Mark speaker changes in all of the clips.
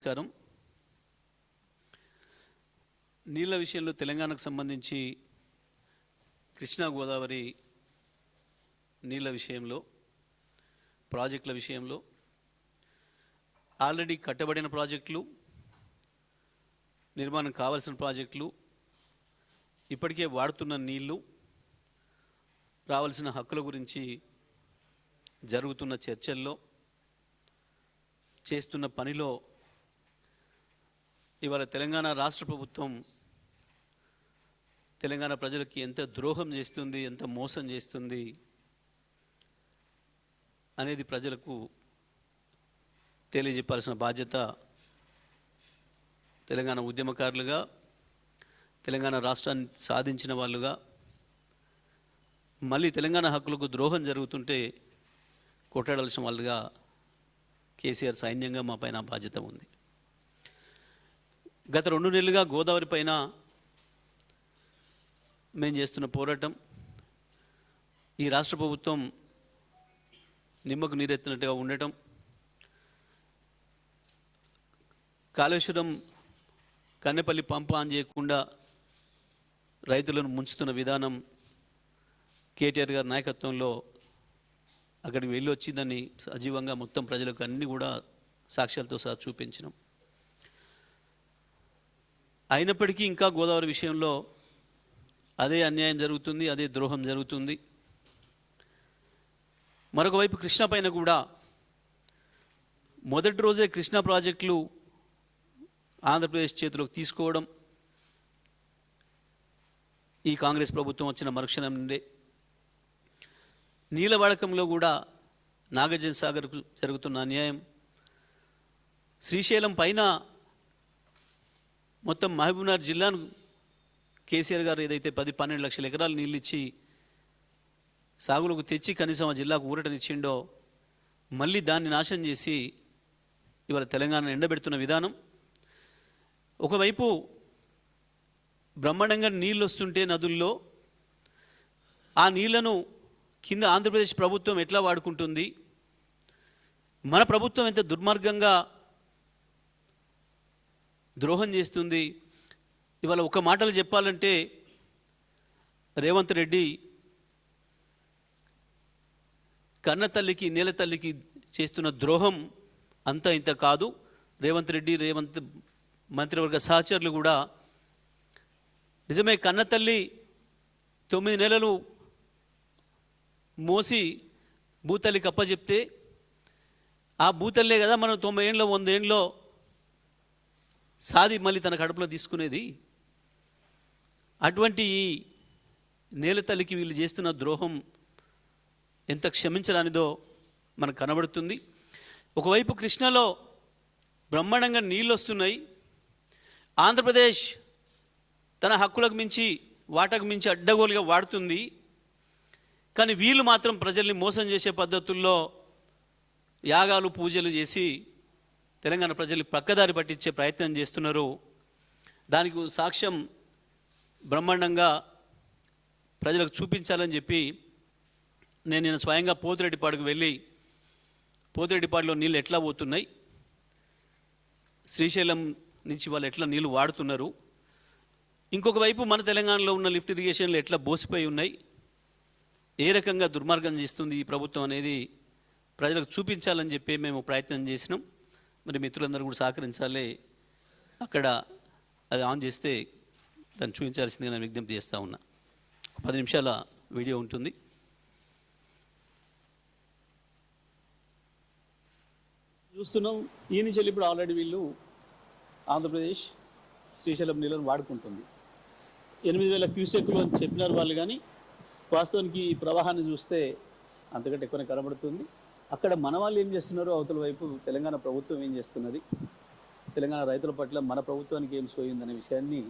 Speaker 1: నమస్కారం. నీళ్ళ విషయంలో తెలంగాణకు సంబంధించి కృష్ణా గోదావరి నీళ్ళ విషయంలో ప్రాజెక్టుల విషయంలో ఆల్రెడీ కట్టబడిన ప్రాజెక్టులు, నిర్మాణం కావాల్సిన ప్రాజెక్టులు, ఇప్పటికే వాడుతున్న నీళ్లు, రావాల్సిన హక్కుల గురించి జరుగుతున్న చర్చల్లో, చేస్తున్న పనిలో ఇవాళ తెలంగాణ రాష్ట్ర ప్రభుత్వం తెలంగాణ ప్రజలకి ఎంత ద్రోహం చేస్తుంది, ఎంత మోసం చేస్తుంది అనేది ప్రజలకు తెలియజెప్పాల్సిన బాధ్యత తెలంగాణ ఉద్యమకారులుగా, తెలంగాణ రాష్ట్రాన్ని సాధించిన వాళ్ళుగా, మళ్ళీ తెలంగాణ హక్కులకు ద్రోహం జరుగుతుంటే కొట్టాడాల్సిన వాళ్ళుగా కేసీఆర్ సైన్యంగా మా పైన బాధ్యత ఉంది. గత 2 నెలలుగా గోదావరి పైన మేము చేస్తున్న పోరాటం, ఈ రాష్ట్ర ప్రభుత్వం నిమ్మకు నీరెత్తినట్టుగా ఉండటం, కాళేశ్వరం కన్నెపల్లి పంపు ఆన్ చేయకుండా రైతులను ముంచుతున్న విధానం కేటీఆర్ గారి నాయకత్వంలో అక్కడికి వెళ్ళి వచ్చిందని సజీవంగా మొత్తం ప్రజలకు అన్నీ కూడా సాక్ష్యాలతో సహా చూపించినాం. అయినప్పటికీ ఇంకా గోదావరి విషయంలో అదే అన్యాయం జరుగుతుంది, అదే ద్రోహం జరుగుతుంది. మరొక వైపు కృష్ణా పైన కూడా మొదటి రోజే కృష్ణా ప్రాజెక్టులు ఆంధ్రప్రదేశ్ చేతిలోకి తీసుకోవడం ఈ కాంగ్రెస్ ప్రభుత్వం వచ్చిన మరుక్షణం నుండే, నీళ్ళ వాడకంలో కూడా నాగార్జున సాగర్కు జరుగుతున్న అన్యాయం, శ్రీశైలం పైన మొత్తం మహబూబ్నగర్ జిల్లాను కేసీఆర్ గారు ఏదైతే 10-12 లక్షల ఎకరాలు నీళ్ళు ఇచ్చి సాగులకు తెచ్చి కనీసం ఆ జిల్లాకు ఊరటనిచ్చిండో, మళ్ళీ దాన్ని నాశనం చేసి ఇవాళ తెలంగాణ ఎండబెడుతున్న విధానం. ఒకవైపు బ్రహ్మాండంగా నీళ్ళు వస్తుంటే నదుల్లో, ఆ నీళ్లను కింద ఆంధ్రప్రదేశ్ ప్రభుత్వం ఎట్లా వాడుకుంటుంది, మన ప్రభుత్వం ఎంత దుర్మార్గంగా ద్రోహం చేస్తుంది. ఇవాళ ఒక మాటలు చెప్పాలంటే రేవంత్ రెడ్డి కన్న తల్లికి నేల తల్లికి చేస్తున్న ద్రోహం అంత ఇంత కాదు. రేవంత్ మంత్రివర్గ సహచరులు కూడా నిజమే, కన్న తల్లి 9 నెలలు మోసి భూతల్లికి అప్పచెప్తే ఆ భూతల్లే కదా మనం 90 ఏళ్ళలో 100 ఏళ్ళలో సాది మళ్ళీ తన కడుపులో తీసుకునేది. అటువంటి ఈ నేల తల్లికి వీళ్ళు చేస్తున్న ద్రోహం ఎంత క్షమించడానిదో మనకు కనబడుతుంది. ఒకవైపు కృష్ణలో బ్రహ్మాండంగా నీళ్ళు వస్తున్నాయి, ఆంధ్రప్రదేశ్ తన హక్కులకు మించి వాటకు మించి అడ్డగోలుగా వాడుతుంది. కానీ వీళ్ళు మాత్రం ప్రజల్ని మోసం చేసే పద్ధతుల్లో యాగాలు పూజలు చేసి తెలంగాణ ప్రజల్ని పక్కదారి పట్టించే ప్రయత్నం చేస్తున్నారు. దానికి సాక్ష్యం బ్రహ్మాండంగా ప్రజలకు చూపించాలని చెప్పి నేను స్వయంగా పోతిరెడ్డిపాడుకు వెళ్ళి పోతిరెడ్డిపాడులో నీళ్ళు ఎట్లా పోతున్నాయి, శ్రీశైలం నుంచి వాళ్ళు ఎట్లా నీళ్ళు వాడుతున్నారు, ఇంకొక వైపు మన తెలంగాణలో ఉన్న లిఫ్ట్ ఇరిగేషన్లు ఎట్లా బోసిపోయి ఉన్నాయి, ఏ రకంగా దుర్మార్గం చేస్తుంది ఈ ప్రభుత్వం అనేది ప్రజలకు చూపించాలని చెప్పి మేము ప్రయత్నం చేసినాం. మరి మిత్రులందరూ కూడా సహకరించాలి. అక్కడ అది ఆన్ చేస్తే దాన్ని చూపించాల్సిందిగా నేను విజ్ఞప్తి చేస్తూ ఉన్నా. 10 నిమిషాల వీడియో ఉంటుంది. చూస్తున్నాం, ఈ నుంచి ఇప్పుడు ఆల్రెడీ వీళ్ళు ఆంధ్రప్రదేశ్ శ్రీశైలం నీళ్ళను వాడుకుంటుంది. 8,000 క్యూసెక్లు అని చెప్పినారు వాళ్ళు, కానీ వాస్తవానికి ఈ ప్రవాహాన్ని చూస్తే అంతకంటే ఎక్కువనే కనబడుతుంది. అక్కడ మన వాళ్ళు ఏం చేస్తున్నారో, అవతల వైపు తెలంగాణ ప్రభుత్వం ఏం చేస్తున్నది, తెలంగాణ రైతుల పట్ల మన ప్రభుత్వానికి ఏం సోయిందనే విషయాన్ని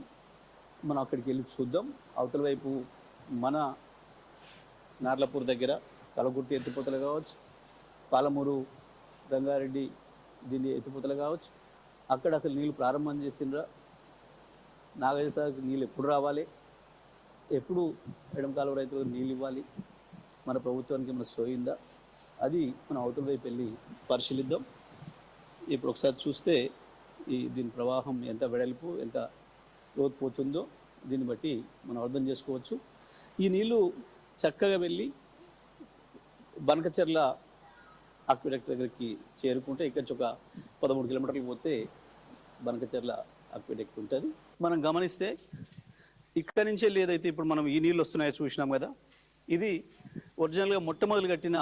Speaker 1: మనం అక్కడికి వెళ్ళి చూద్దాం. అవతల వైపు మన నార్లపూర్ దగ్గర కలగుర్తి ఎత్తిపోతలు కావచ్చు, పాలమూరు రంగారెడ్డి దీన్ని ఎత్తిపోతలు కావచ్చు, అక్కడ అసలు నీళ్ళు ప్రారంభం చేసిండ్రా, నాగార్జున నీళ్ళు ఎప్పుడు రావాలి, ఎప్పుడు ఎడమ కాలువ రైతులకు నీళ్ళు ఇవ్వాలి, మన ప్రభుత్వానికి ఏమైనా సోయిందా, అది మనం అవతల వైపు వెళ్ళి పరిశీలిద్దాం. ఇప్పుడు ఒకసారి చూస్తే దీని ప్రవాహం ఎంత వెడల్పు ఎంత లోతు పోతుందో దీన్ని బట్టి మనం అర్థం చేసుకోవచ్చు. ఈ నీళ్లు చక్కగా వెళ్ళి బనకచెర్ల అక్విడక్ట్ దగ్గరికి చేరుకుంటే ఇక్కడి నుంచి ఒక 13 కిలోమీటర్లు పోతే బనకచెర్ల అక్విడక్ట్ ఉంటుంది. మనం గమనిస్తే ఇక్కడి నుంచే ఏదైతే ఇప్పుడు మనం ఈ నీళ్ళు వస్తున్నాయో చూసినాం కదా, ఇది ఒరిజినల్గా మొట్టమొదలు కట్టిన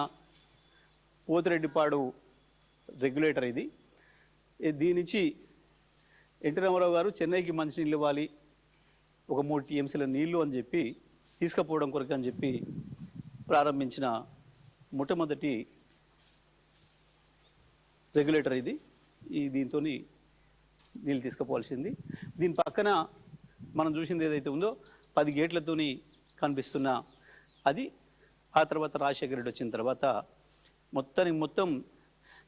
Speaker 1: పోతిరెడ్డిపాడు రెగ్యులేటర్. ఇది దీని నుంచి ఎన్టీ రామారావు గారు చెన్నైకి మంచినీళ్ళు ఇవ్వాలి, ఒక 3 టీఎంసీల నీళ్లు అని చెప్పి తీసుకుపోవడం కొరకు అని చెప్పి ప్రారంభించిన మొట్టమొదటి రెగ్యులేటర్ ఇది. దీంతో నీళ్ళు తీసుకుపోవాల్సింది. దీని పక్కన మనం చూసింది ఏదైతే ఉందో 10 గేట్లతోని కనిపిస్తున్న అది. ఆ తర్వాత రాజశేఖర రెడ్డి వచ్చిన తర్వాత మొత్తం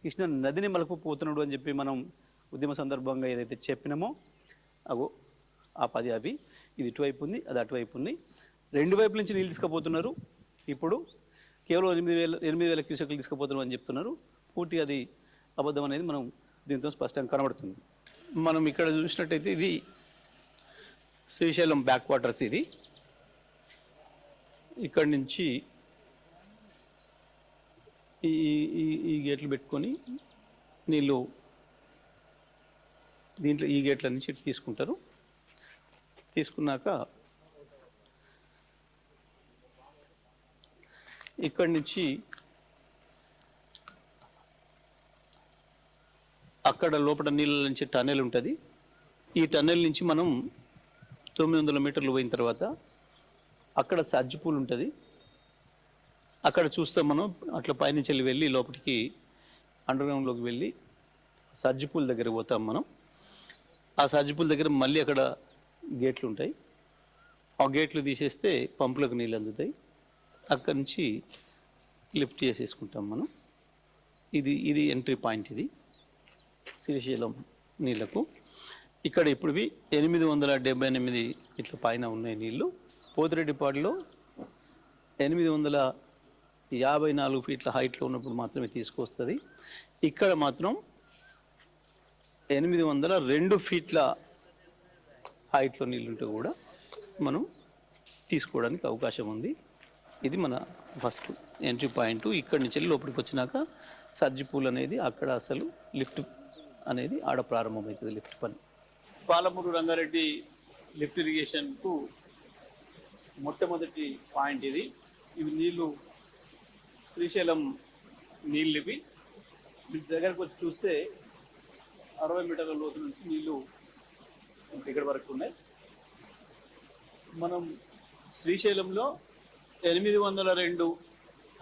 Speaker 1: కృష్ణ నదిని మలుపుపోతున్నాడు అని చెప్పి మనం ఉద్యమ సందర్భంగా ఏదైతే చెప్పినామో అగో ఆ 10 అవి. ఇది ఇటువైపు ఉంది, అది అటువైపు ఉంది. 2 వైపుల నుంచి నీళ్ళు తీసుకుపోతున్నారు. ఇప్పుడు కేవలం 8,000 క్యూసెక్లు తీసుకుపోతున్నాం అని చెప్తున్నారు. పూర్తిగా అది అబద్ధం అనేది మనం దీంతో స్పష్టంగా కనబడుతుంది. మనం ఇక్కడ చూసినట్టయితే ఇది శ్రీశైలం బ్యాక్ వాటర్స్. ఇది ఇక్కడి నుంచి ఈ గేట్లు పెట్టుకొని నీళ్ళు దీంట్లో ఈ గేట్ల నుంచి తీసుకుంటారు. తీసుకున్నాక ఇక్కడి నుంచి అక్కడ లోపల నీళ్ళ నుంచి టన్నెల్ ఉంటుంది. ఈ టన్నెల్ నుంచి మనం 900 మీటర్లు పోయిన తర్వాత అక్కడ సజ్జిపూల్ ఉంటుంది. అక్కడ చూస్తాం మనం అట్లా పైనుంచి వెళ్ళి లోపలికి అండర్గ్రౌండ్లోకి వెళ్ళి సజ్జిపూల్ దగ్గర పోతాం మనం. ఆ సజ్జిపూల్ దగ్గర మళ్ళీ అక్కడ గేట్లు ఉంటాయి. ఆ గేట్లు తీసేస్తే పంపులకు నీళ్ళు అందుతాయి. అక్కడి నుంచి లిఫ్ట్ చేసేసుకుంటాం మనం. ఇది ఎంట్రీ పాయింట్. ఇది శ్రీశైలం నీళ్లకు. ఇక్కడ ఇప్పుడు 878 ఇట్లా పైన ఉన్నాయి నీళ్ళు. పోతిరెడ్డిపాడులో 854 ఫీట్ల హైట్లో ఉన్నప్పుడు మాత్రమే తీసుకొస్తుంది. ఇక్కడ మాత్రం 802 ఫీట్ల హైట్లో నీళ్ళుంటే కూడా మనం తీసుకోవడానికి అవకాశం ఉంది. ఇది మన ఫస్ట్ ఎంట్రీ పాయింట్. ఇక్కడి నుంచి లోపలికి వచ్చినాక సజ్జిపూల్ అనేది అక్కడ అసలు లిఫ్ట్ అనేది ఆడ ప్రారంభమవుతుంది. లిఫ్ట్ పని పాలమూరు రంగారెడ్డి లిఫ్ట్ ఇరిగేషన్కు మొట్టమొదటి పాయింట్ ఇది. ఇవి నీళ్ళు శ్రీశైలం నీళ్ళు. ఇవి మీ దగ్గరకు వచ్చి చూస్తే 60 మీటర్ల లోతు నుంచి నీళ్ళు ఇక్కడ వరకు ఉన్నాయి. మనం శ్రీశైలంలో 802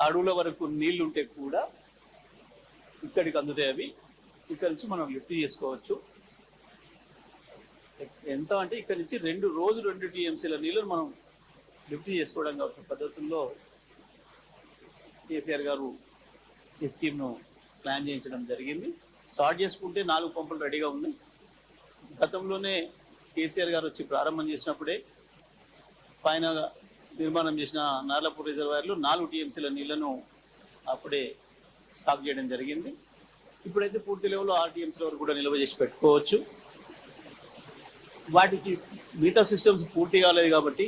Speaker 1: అడుగుల వరకు నీళ్లు ఉంటే కూడా ఇక్కడికి అందుతాయి. అవి ఇక్కడ నుంచి మనం లిఫ్ట్ చేసుకోవచ్చు. ఎంత అంటే ఇక్కడ నుంచి 2 టీఎంసీల నీళ్ళను మనం లిఫ్ట్ చేసుకోవడం కావచ్చు పద్ధతుల్లో కేసీఆర్ గారు ఈ స్కీమ్ను ప్లాన్ చేయించడం జరిగింది. స్టార్ట్ చేసుకుంటే 4 పంపులు రెడీగా ఉన్నాయి. గతంలోనే కేసీఆర్ గారు వచ్చి ప్రారంభం చేసినప్పుడే పైన నిర్మాణం చేసిన నార్లపూర్ రిజర్వాయర్లో 4 టీఎంసీల నీళ్లను అప్పుడే స్టాక్ చేయడం జరిగింది. ఇప్పుడైతే పూర్తి లెవెల్లో 6 టీఎంసీల వరకు కూడా నిల్వ చేసి పెట్టుకోవచ్చు. వాటికి మిగతా సిస్టమ్స్ పూర్తి కాలేదు కాబట్టి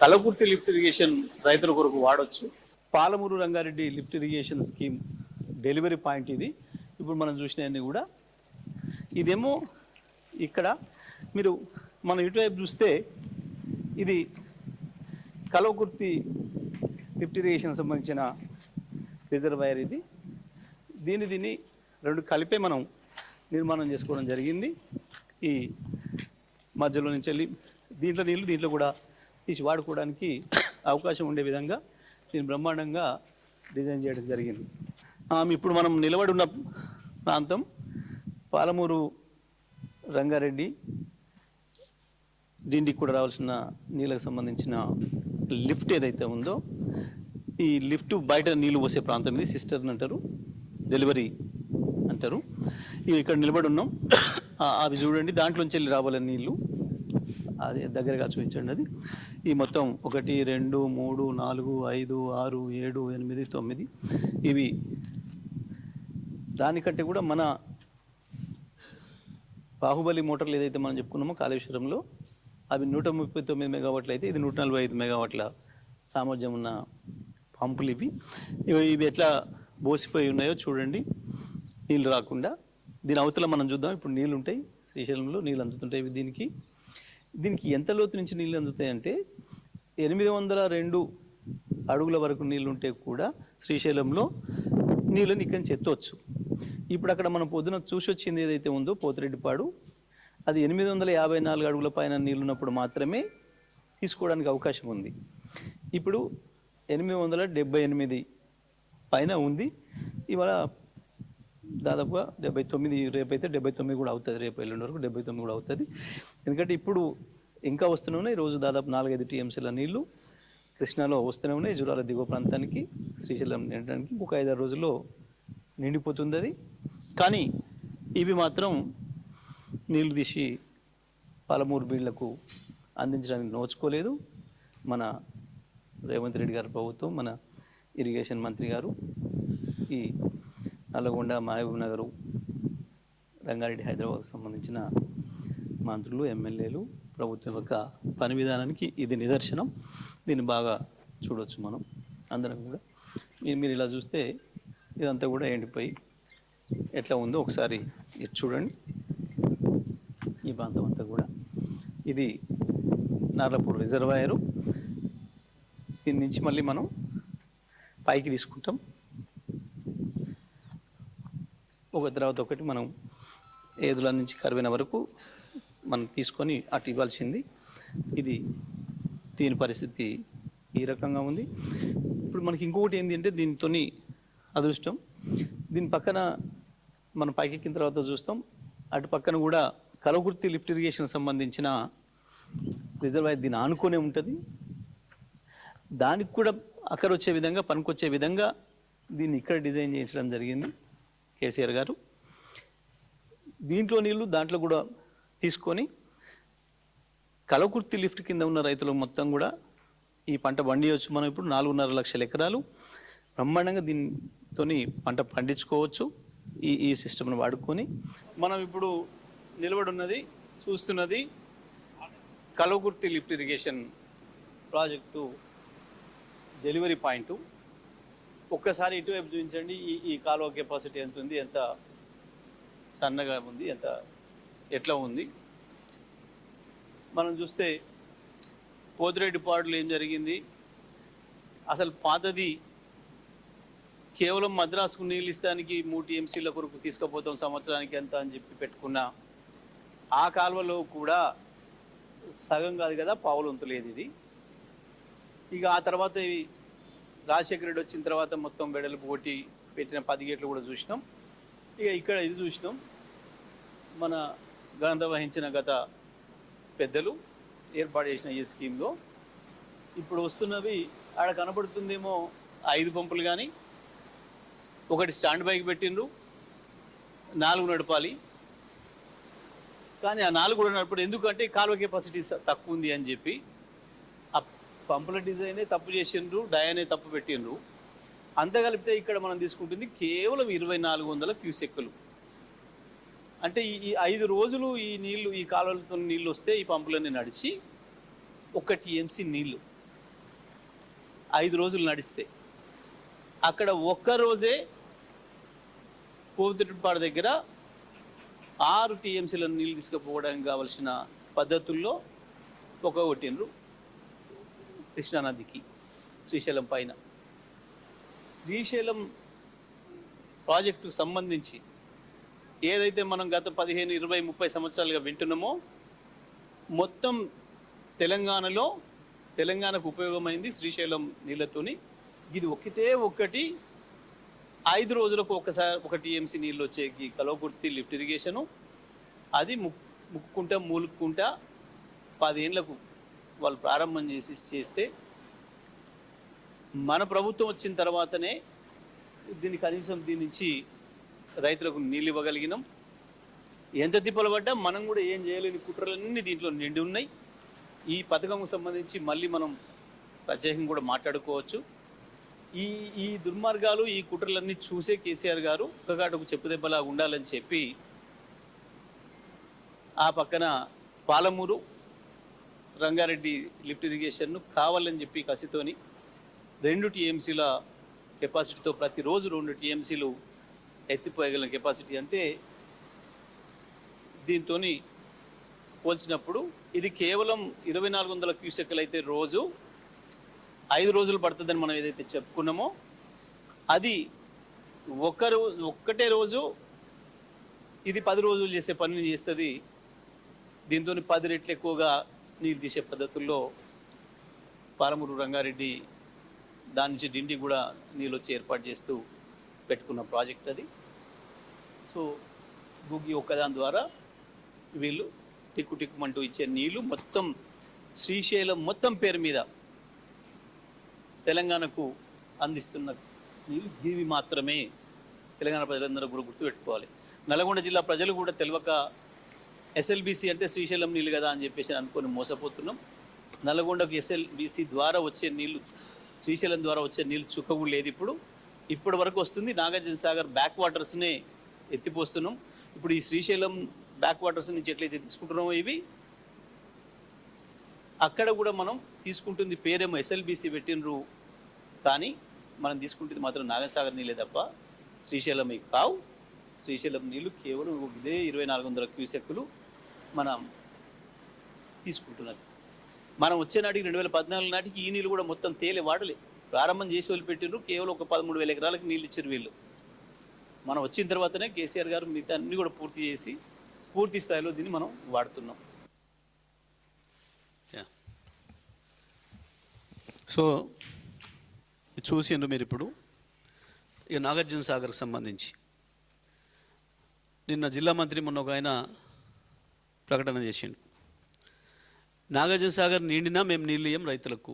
Speaker 1: కలకుర్తి లిఫ్ట్ ఇరిగేషన్ రైతుల కొరకు వాడవచ్చు. Palamuru Rangareddy lift irrigation scheme delivery point ఇది. ఇప్పుడు మనం చూసినవన్నీ కూడా ఇదేమో ఇక్కడ మీరు మనం ఇటువైపు చూస్తే ఇది కలవకుర్తి లిఫ్ట్ ఇరిగేషన్ సంబంధించిన రిజర్వాయర్. ఇది దీన్ని 2 కలిపే మనం నిర్మాణం చేసుకోవడం జరిగింది. ఈ మధ్యలో నుంచి వెళ్ళి దీంట్లో నీళ్ళు దీంట్లో కూడా తీసి వాడుకోవడానికి అవకాశం ఉండే విధంగా దీన్ని బ్రహ్మాండంగా డిజైన్ చేయడం జరిగింది. ఇప్పుడు మనం నిలబడి ఉన్న ప్రాంతం పాలమూరు రంగారెడ్డి డిండికి కూడా రావాల్సిన నీళ్ళకు సంబంధించిన లిఫ్ట్ ఏదైతే ఉందో ఈ లిఫ్ట్ బయట నీళ్ళు పోసే ప్రాంతం ఇది. సిస్టర్న్ అంటారు, డెలివరీ అంటారు. ఇవి ఇక్కడ నిలబడి ఉన్నాం. అవి చూడండి, దాంట్లోంచి వెళ్ళి రావాలని నీళ్ళు. అది దగ్గరగా చూపించండి. అది ఈ మొత్తం 1 2 3 4 5 6 7 8 9 ఇవి దానికంటే కూడా మన బాహుబలి మోటార్లు ఏదైతే మనం చెప్పుకున్నామో కాళేశ్వరంలో, అవి 139 మెగావాట్లు అయితే ఇది 145 మెగావాట్ల సామర్థ్యం ఉన్న పంపులు ఇవి. ఇవి ఎట్లా బోసిపోయి ఉన్నాయో చూడండి, నీళ్ళు రాకుండా. దీని అవతల మనం చూద్దాం. ఇప్పుడు నీళ్ళు ఉంటాయి, శ్రీశైలంలో నీళ్ళు అందుతుంటాయి. దీనికి ఎంత లోతు నుంచి నీళ్ళు అందుతాయి అంటే 802 అడుగుల వరకు నీళ్ళు ఉంటే కూడా శ్రీశైలంలో నీళ్ళని ఇక్కడి నుంచి ఎత్తవచ్చు. ఇప్పుడు అక్కడ మనం పొద్దున చూసి వచ్చింది ఏదైతే ఉందో పోతిరెడ్డిపాడు, అది 854 అడుగుల పైన నీళ్ళు ఉన్నప్పుడు మాత్రమే తీసుకోవడానికి అవకాశం ఉంది. ఇప్పుడు 878 పైన ఉంది. ఇవాళ దాదాపుగా 79, రేపైతే 79 కూడా అవుతుంది, రేపు ఎల్లుండి వరకు 79 కూడా అవుతుంది. ఎందుకంటే ఇప్పుడు ఇంకా వస్తూనే ఉన్నాయి. రోజు దాదాపు 4-5 టీఎంసీల నీళ్లు కృష్ణాలో వస్తూనే ఉన్నాయి. జూరాల దిగువ ప్రాంతానికి శ్రీశైలం నిండడానికి ఇంకొక 5-6 రోజుల్లో నిండిపోతుంది అది. కానీ ఇవి మాత్రం నీళ్లు తీసి పాలమూరు బీళ్లకు అందించడానికి నోచుకోలేదు మన రేవంత్ రెడ్డి గారి ప్రభుత్వం, మన ఇరిగేషన్ మంత్రి గారు. ఈ నల్లగొండ, మహబూబ్ నగరు, రంగారెడ్డి, హైదరాబాద్కు సంబంధించిన మంత్రులు, ఎమ్మెల్యేలు, ప్రభుత్వం యొక్క పని విధానానికి ఇది నిదర్శనం. దీన్ని బాగా చూడవచ్చు మనం అందరం కూడా. మీరు ఇలా చూస్తే ఇదంతా కూడా ఎండిపోయి ఎట్లా ఉందో ఒకసారి ఇది చూడండి. ఈ ప్రాంతం అంతా కూడా ఇది నార్లపూర్ రిజర్వాయరు. దీని నుంచి మళ్ళీ మనం పైకి తీసుకుంటాం. ఒక తర్వాత ఒకటి మనం ఏదుల నుంచి కరువైన వరకు మనం తీసుకొని అటు ఇవ్వాల్సింది. దీని పరిస్థితి ఈ రకంగా ఉంది. ఇప్పుడు మనకి ఇంకొకటి ఏంటి అంటే దీనితో అదృష్టం, దీని పక్కన మనం పైకెక్కిన తర్వాత చూస్తాం, అటు పక్కన కూడా కలవకుర్తి లిఫ్ట్ ఇరిగేషన్ సంబంధించిన రిజర్వాయర్ దీన్ని ఆనుకొనే ఉంటుంది. దానికి కూడా అక్కరొచ్చే విధంగా, పనికొచ్చే విధంగా దీన్ని ఇక్కడ డిజైన్ చేయించడం జరిగింది కేసీఆర్ గారు. దీంట్లో నీళ్లు దాంట్లో కూడా తీసుకొని కలవకుర్తి లిఫ్ట్ కింద ఉన్న రైతులు మొత్తం కూడా ఈ పంట పండియవచ్చు. మనం ఇప్పుడు 4.5 లక్షల ఎకరాలు బ్రహ్మాండంగా దీంతో పంట పండించుకోవచ్చు. ఈ సిస్టమ్ను వాడుకొని మనం ఇప్పుడు నిలబడున్నది చూస్తున్నది Kalwakurthy lift irrigation project delivery point. ఒక్కసారి ఇటువైపు చూపించండి. ఈ కాలువ కెపాసిటీ ఎంత ఉంది, ఎంత సన్నగా ఉంది, ఎట్లా ఉంది. మనం చూస్తే పోతిరెడ్డిపాడులో ఏం జరిగింది, అసలు పాతది కేవలం మద్రాసుకు నీళ్ళు ఇస్తానికి 3 టీఎంసీల కొరకు తీసుకుపోతాం సంవత్సరానికి ఎంత అని చెప్పి పెట్టుకున్న ఆ కాలువలో కూడా సగం కాదు కదా, పావులొంతు లేదు ఇది. ఇక ఆ తర్వాత రాజశేఖర రెడ్డి వచ్చిన తర్వాత మొత్తం వెడల్పు కొట్టి పెట్టిన 10 గేట్లు కూడా చూసినాం. ఇక ఇక్కడ ఇది చూసినాం. మన ఘనత వహించిన గత పెద్దలు ఏర్పాటు చేసిన ఈ స్కీమ్లో ఇప్పుడు వస్తున్నవి ఆడ కనబడుతుందేమో 5 పంపులు, కానీ ఒకటి స్టాండ్ బైకి పెట్టిండ్రు, 4 నడపాలి. కానీ ఆ 4 కూడా నడపడు. ఎందుకంటే కాలువ కెపాసిటీ తక్కువ ఉంది అని చెప్పి ఆ పంపుల డిజైనే తప్పు చేసిండ్రు, డయానే తప్పు పెట్టిండ్రు. అంత కలిపితే ఇక్కడ మనం తీసుకుంటుంది కేవలం 2400 క్యూసెక్కులు. అంటే ఈ 5 రోజులు ఈ కాలువలతో నీళ్ళు వస్తే ఈ పంపులన్నీ నడిచి 1 టీఎంసీ నీళ్ళు 5 రోజులు నడిస్తే, అక్కడ ఒక్క రోజే పోతిరెడ్డిపాడు దగ్గర 6 టీఎంసీల నీళ్ళు తీసుకుపోవడానికి కావలసిన పద్ధతుల్లో కొట్టిండ్రు కృష్ణానదికి శ్రీశైలం పైన. శ్రీశైలం ప్రాజెక్టుకు సంబంధించి ఏదైతే మనం గత 15, 20, 30 సంవత్సరాలుగా వింటున్నామో మొత్తం తెలంగాణకు ఉపయోగమైంది శ్రీశైలం నీళ్ళతోని. ఇది ఒకటి 5 రోజులకు ఒకసారి 1 టీఎంసీ నీళ్ళు వచ్చే ఈ కలవకుర్తి లిఫ్ట్ ఇరిగేషను. అది మూలుక్కుంటా 10 ఏళ్లకు వాళ్ళు ప్రారంభం చేస్తే మన ప్రభుత్వం వచ్చిన తర్వాతనే కనీసం దీని నుంచి రైతులకు నీళ్ళు ఇవ్వగలిగినాం. ఎంత తిప్పలు పడ్డా మనం కూడా ఏం చేయలేని కుట్రలన్నీ దీంట్లో నిండి ఉన్నాయి. ఈ పథకంకు సంబంధించి మళ్ళీ మనం ప్రత్యేకంగా కూడా మాట్లాడుకోవచ్చు. ఈ దుర్మార్గాలు, ఈ కుట్రలన్నీ చూసే కేసీఆర్ గారు ఒకగాటకు చెప్పుదెబ్బలా ఉండాలని చెప్పి ఆ పక్కన పాలమూరు రంగారెడ్డి లిఫ్ట్ ఇరిగేషన్ను కావాలని చెప్పి కసితోని 2 టీఎంసీల కెపాసిటీతో ప్రతిరోజు 2 టీఎంసీలు ఎత్తిపోయగల కెపాసిటీ అంటే దీంతో పోల్చినప్పుడు ఇది కేవలం 2400 క్యూసెక్లు అయితే రోజు 5 రోజులు పడుతుందని మనం ఏదైతే చెప్పుకున్నామో అది ఒక్కటే రోజు ఇది 10 రోజులు చేసే పనిని చేస్తుంది. దీంతో 10 రెట్లు ఎక్కువగా నీళ్ళు తీసే పద్ధతుల్లో పాలమూరు రంగారెడ్డి దాని నుంచి డిండి కూడా నీళ్ళు వచ్చి ఏర్పాటు చేస్తూ పెట్టుకున్న ప్రాజెక్ట్ అది. సో భూగి ఒక్కదాని ద్వారా వీళ్ళు టిక్కుమంటూ ఇచ్చే నీళ్ళు మొత్తం శ్రీశైలం మొత్తం పేరు మీద తెలంగాణకు అందిస్తున్న నీళ్ళు గివి మాత్రమే. తెలంగాణ ప్రజలందరూ కూడా గుర్తుపెట్టుకోవాలి. నల్గొండ జిల్లా ప్రజలు కూడా తెలియక ఎస్ఎల్బీసీ అంటే శ్రీశైలం నీళ్ళు కదా అని చెప్పేసి అనుకొని మోసపోతున్నాం. నల్గొండకు ఎస్ఎల్బీసీ ద్వారా వచ్చే నీళ్లు శ్రీశైలం ద్వారా వచ్చే నీళ్ళు చుక్కవు లేదు. ఇప్పటి వరకు వస్తుంది. నాగార్జున సాగర్ బ్యాక్ వాటర్స్నే ఎత్తిపోస్తున్నాం. ఇప్పుడు ఈ శ్రీశైలం బ్యాక్ వాటర్స్ నుంచి ఎట్లయితే తీసుకుంటున్నామో ఇవి అక్కడ కూడా మనం తీసుకుంటుంది పేరేమో ఎస్ఎల్బీసీ పెట్టినరు, కానీ మనం తీసుకుంటుంది మాత్రం నాగసాగర్ నీళ్ళే తప్ప శ్రీశైలం కావు. శ్రీశైలం నీళ్ళు కేవలం ఇదే 2400 క్యూసెక్కులు మనం తీసుకుంటున్నది. మనం వచ్చే నాటికి 2014 నాటికి ఈ నీళ్ళు కూడా మొత్తం తేలి వాడలే, ప్రారంభం చేసి వదిలిపెట్టినారు. కేవలం ఒక 13,000 ఎకరాలకు నీళ్ళు ఇచ్చారు వీళ్ళు. మనం వచ్చిన తర్వాతనే కేసీఆర్ గారు మిగతా అన్ని కూడా పూర్తి చేసి పూర్తి స్థాయిలో దీన్ని మనం వాడుతున్నాం. సో చూసిండ్రు మీరు ఇప్పుడు ఇక నాగార్జున సాగర్కి సంబంధించి నిన్న జిల్లా మంత్రి మొన్న ఒక ఆయన ప్రకటన చేసిండు. నాగార్జున సాగర్ నిండినా మేము నీళ్ళు ఇయ్యం రైతులకు.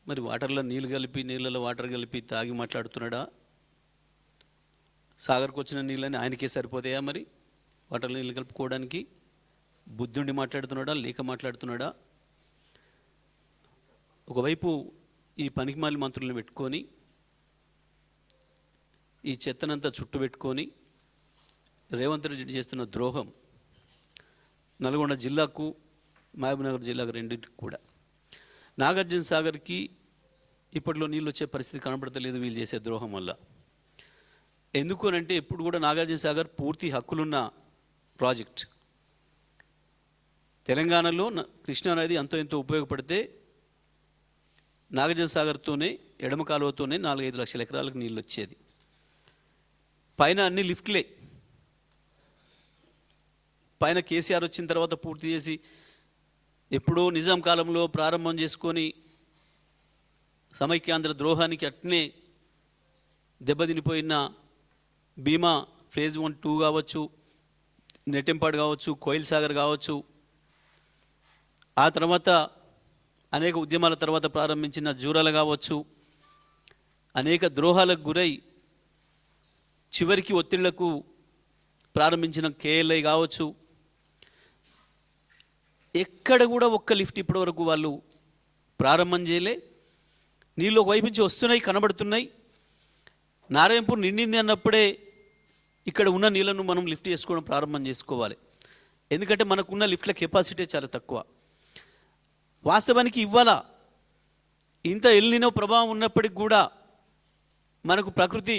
Speaker 1: మరి వాటర్లో నీళ్ళు కలిపి నీళ్ళలో వాటర్ కలిపి తాగి మాట్లాడుతున్నాడా? సాగర్కి వచ్చిన నీళ్ళని ఆయనకే సరిపోతాయా? మరి వాటర్లో నీళ్ళు కలుపుకోవడానికి బుద్ధుండి మాట్లాడుతున్నాడా లేక మాట్లాడుతున్నాడా? ఒకవైపు ఈ పనికిమాలి మంత్రులను పెట్టుకొని ఈ చెత్తనంతా చుట్టు పెట్టుకొని రేవంత్ రెడ్డి చేస్తున్న ద్రోహం నల్గొండ జిల్లాకు మహబూబ్నగర్ జిల్లాకు రెండింటికి కూడా. నాగార్జున సాగర్కి ఇప్పట్లో నీళ్ళు వచ్చే పరిస్థితి కనబడతలేదు వీళ్ళు చేసే ద్రోహం వల్ల. ఎందుకు అంటే ఇప్పుడు కూడా నాగార్జున సాగర్ పూర్తి హక్కులున్న ప్రాజెక్ట్. తెలంగాణలో కృష్ణా నది ఎంతో ఎంతో ఉపయోగపడితే నాగార్జున సాగర్తోనే ఎడమ కాలువతోనే 4-5 లక్షల ఎకరాలకు నీళ్ళు వచ్చేది. పైన అన్ని లిఫ్ట్లే. పైన కేసీఆర్ వచ్చిన తర్వాత పూర్తి చేసి ఎప్పుడో నిజాం కాలంలో ప్రారంభం చేసుకొని సమైక్యాంధ్ర ద్రోహానికి అట్నే దెబ్బతినిపోయిన భీమా ఫేజ్ 1, 2 కావచ్చు, నెట్టెంపాడు కావచ్చు, కోయిల్ సాగర్ కావచ్చు, ఆ తర్వాత అనేక ఉద్యమాల తర్వాత ప్రారంభించిన జూరాలు కావచ్చు, అనేక ద్రోహాలకు గురై చివరికి ఒత్తిళ్లకు ప్రారంభించిన కేఎల్ఐ కావచ్చు, ఎక్కడ కూడా ఒక్క లిఫ్ట్ ఇప్పటి వరకు వాళ్ళు ప్రారంభం చేయలే. నీళ్ళు ఒకవైపు నుంచి వస్తున్నాయి, కనబడుతున్నాయి. నారాయణపూర్ నిండింది అన్నప్పుడే ఇక్కడ ఉన్న నీళ్ళను మనం లిఫ్ట్ చేసుకోవడం ప్రారంభం చేసుకోవాలి. ఎందుకంటే మనకున్న లిఫ్ట్ల కెపాసిటీ చాలా తక్కువ. వాస్తవానికి ఇవాళ ఇంత ఎల్నినో ప్రభావం ఉన్నప్పటికి కూడా మనకు ప్రకృతి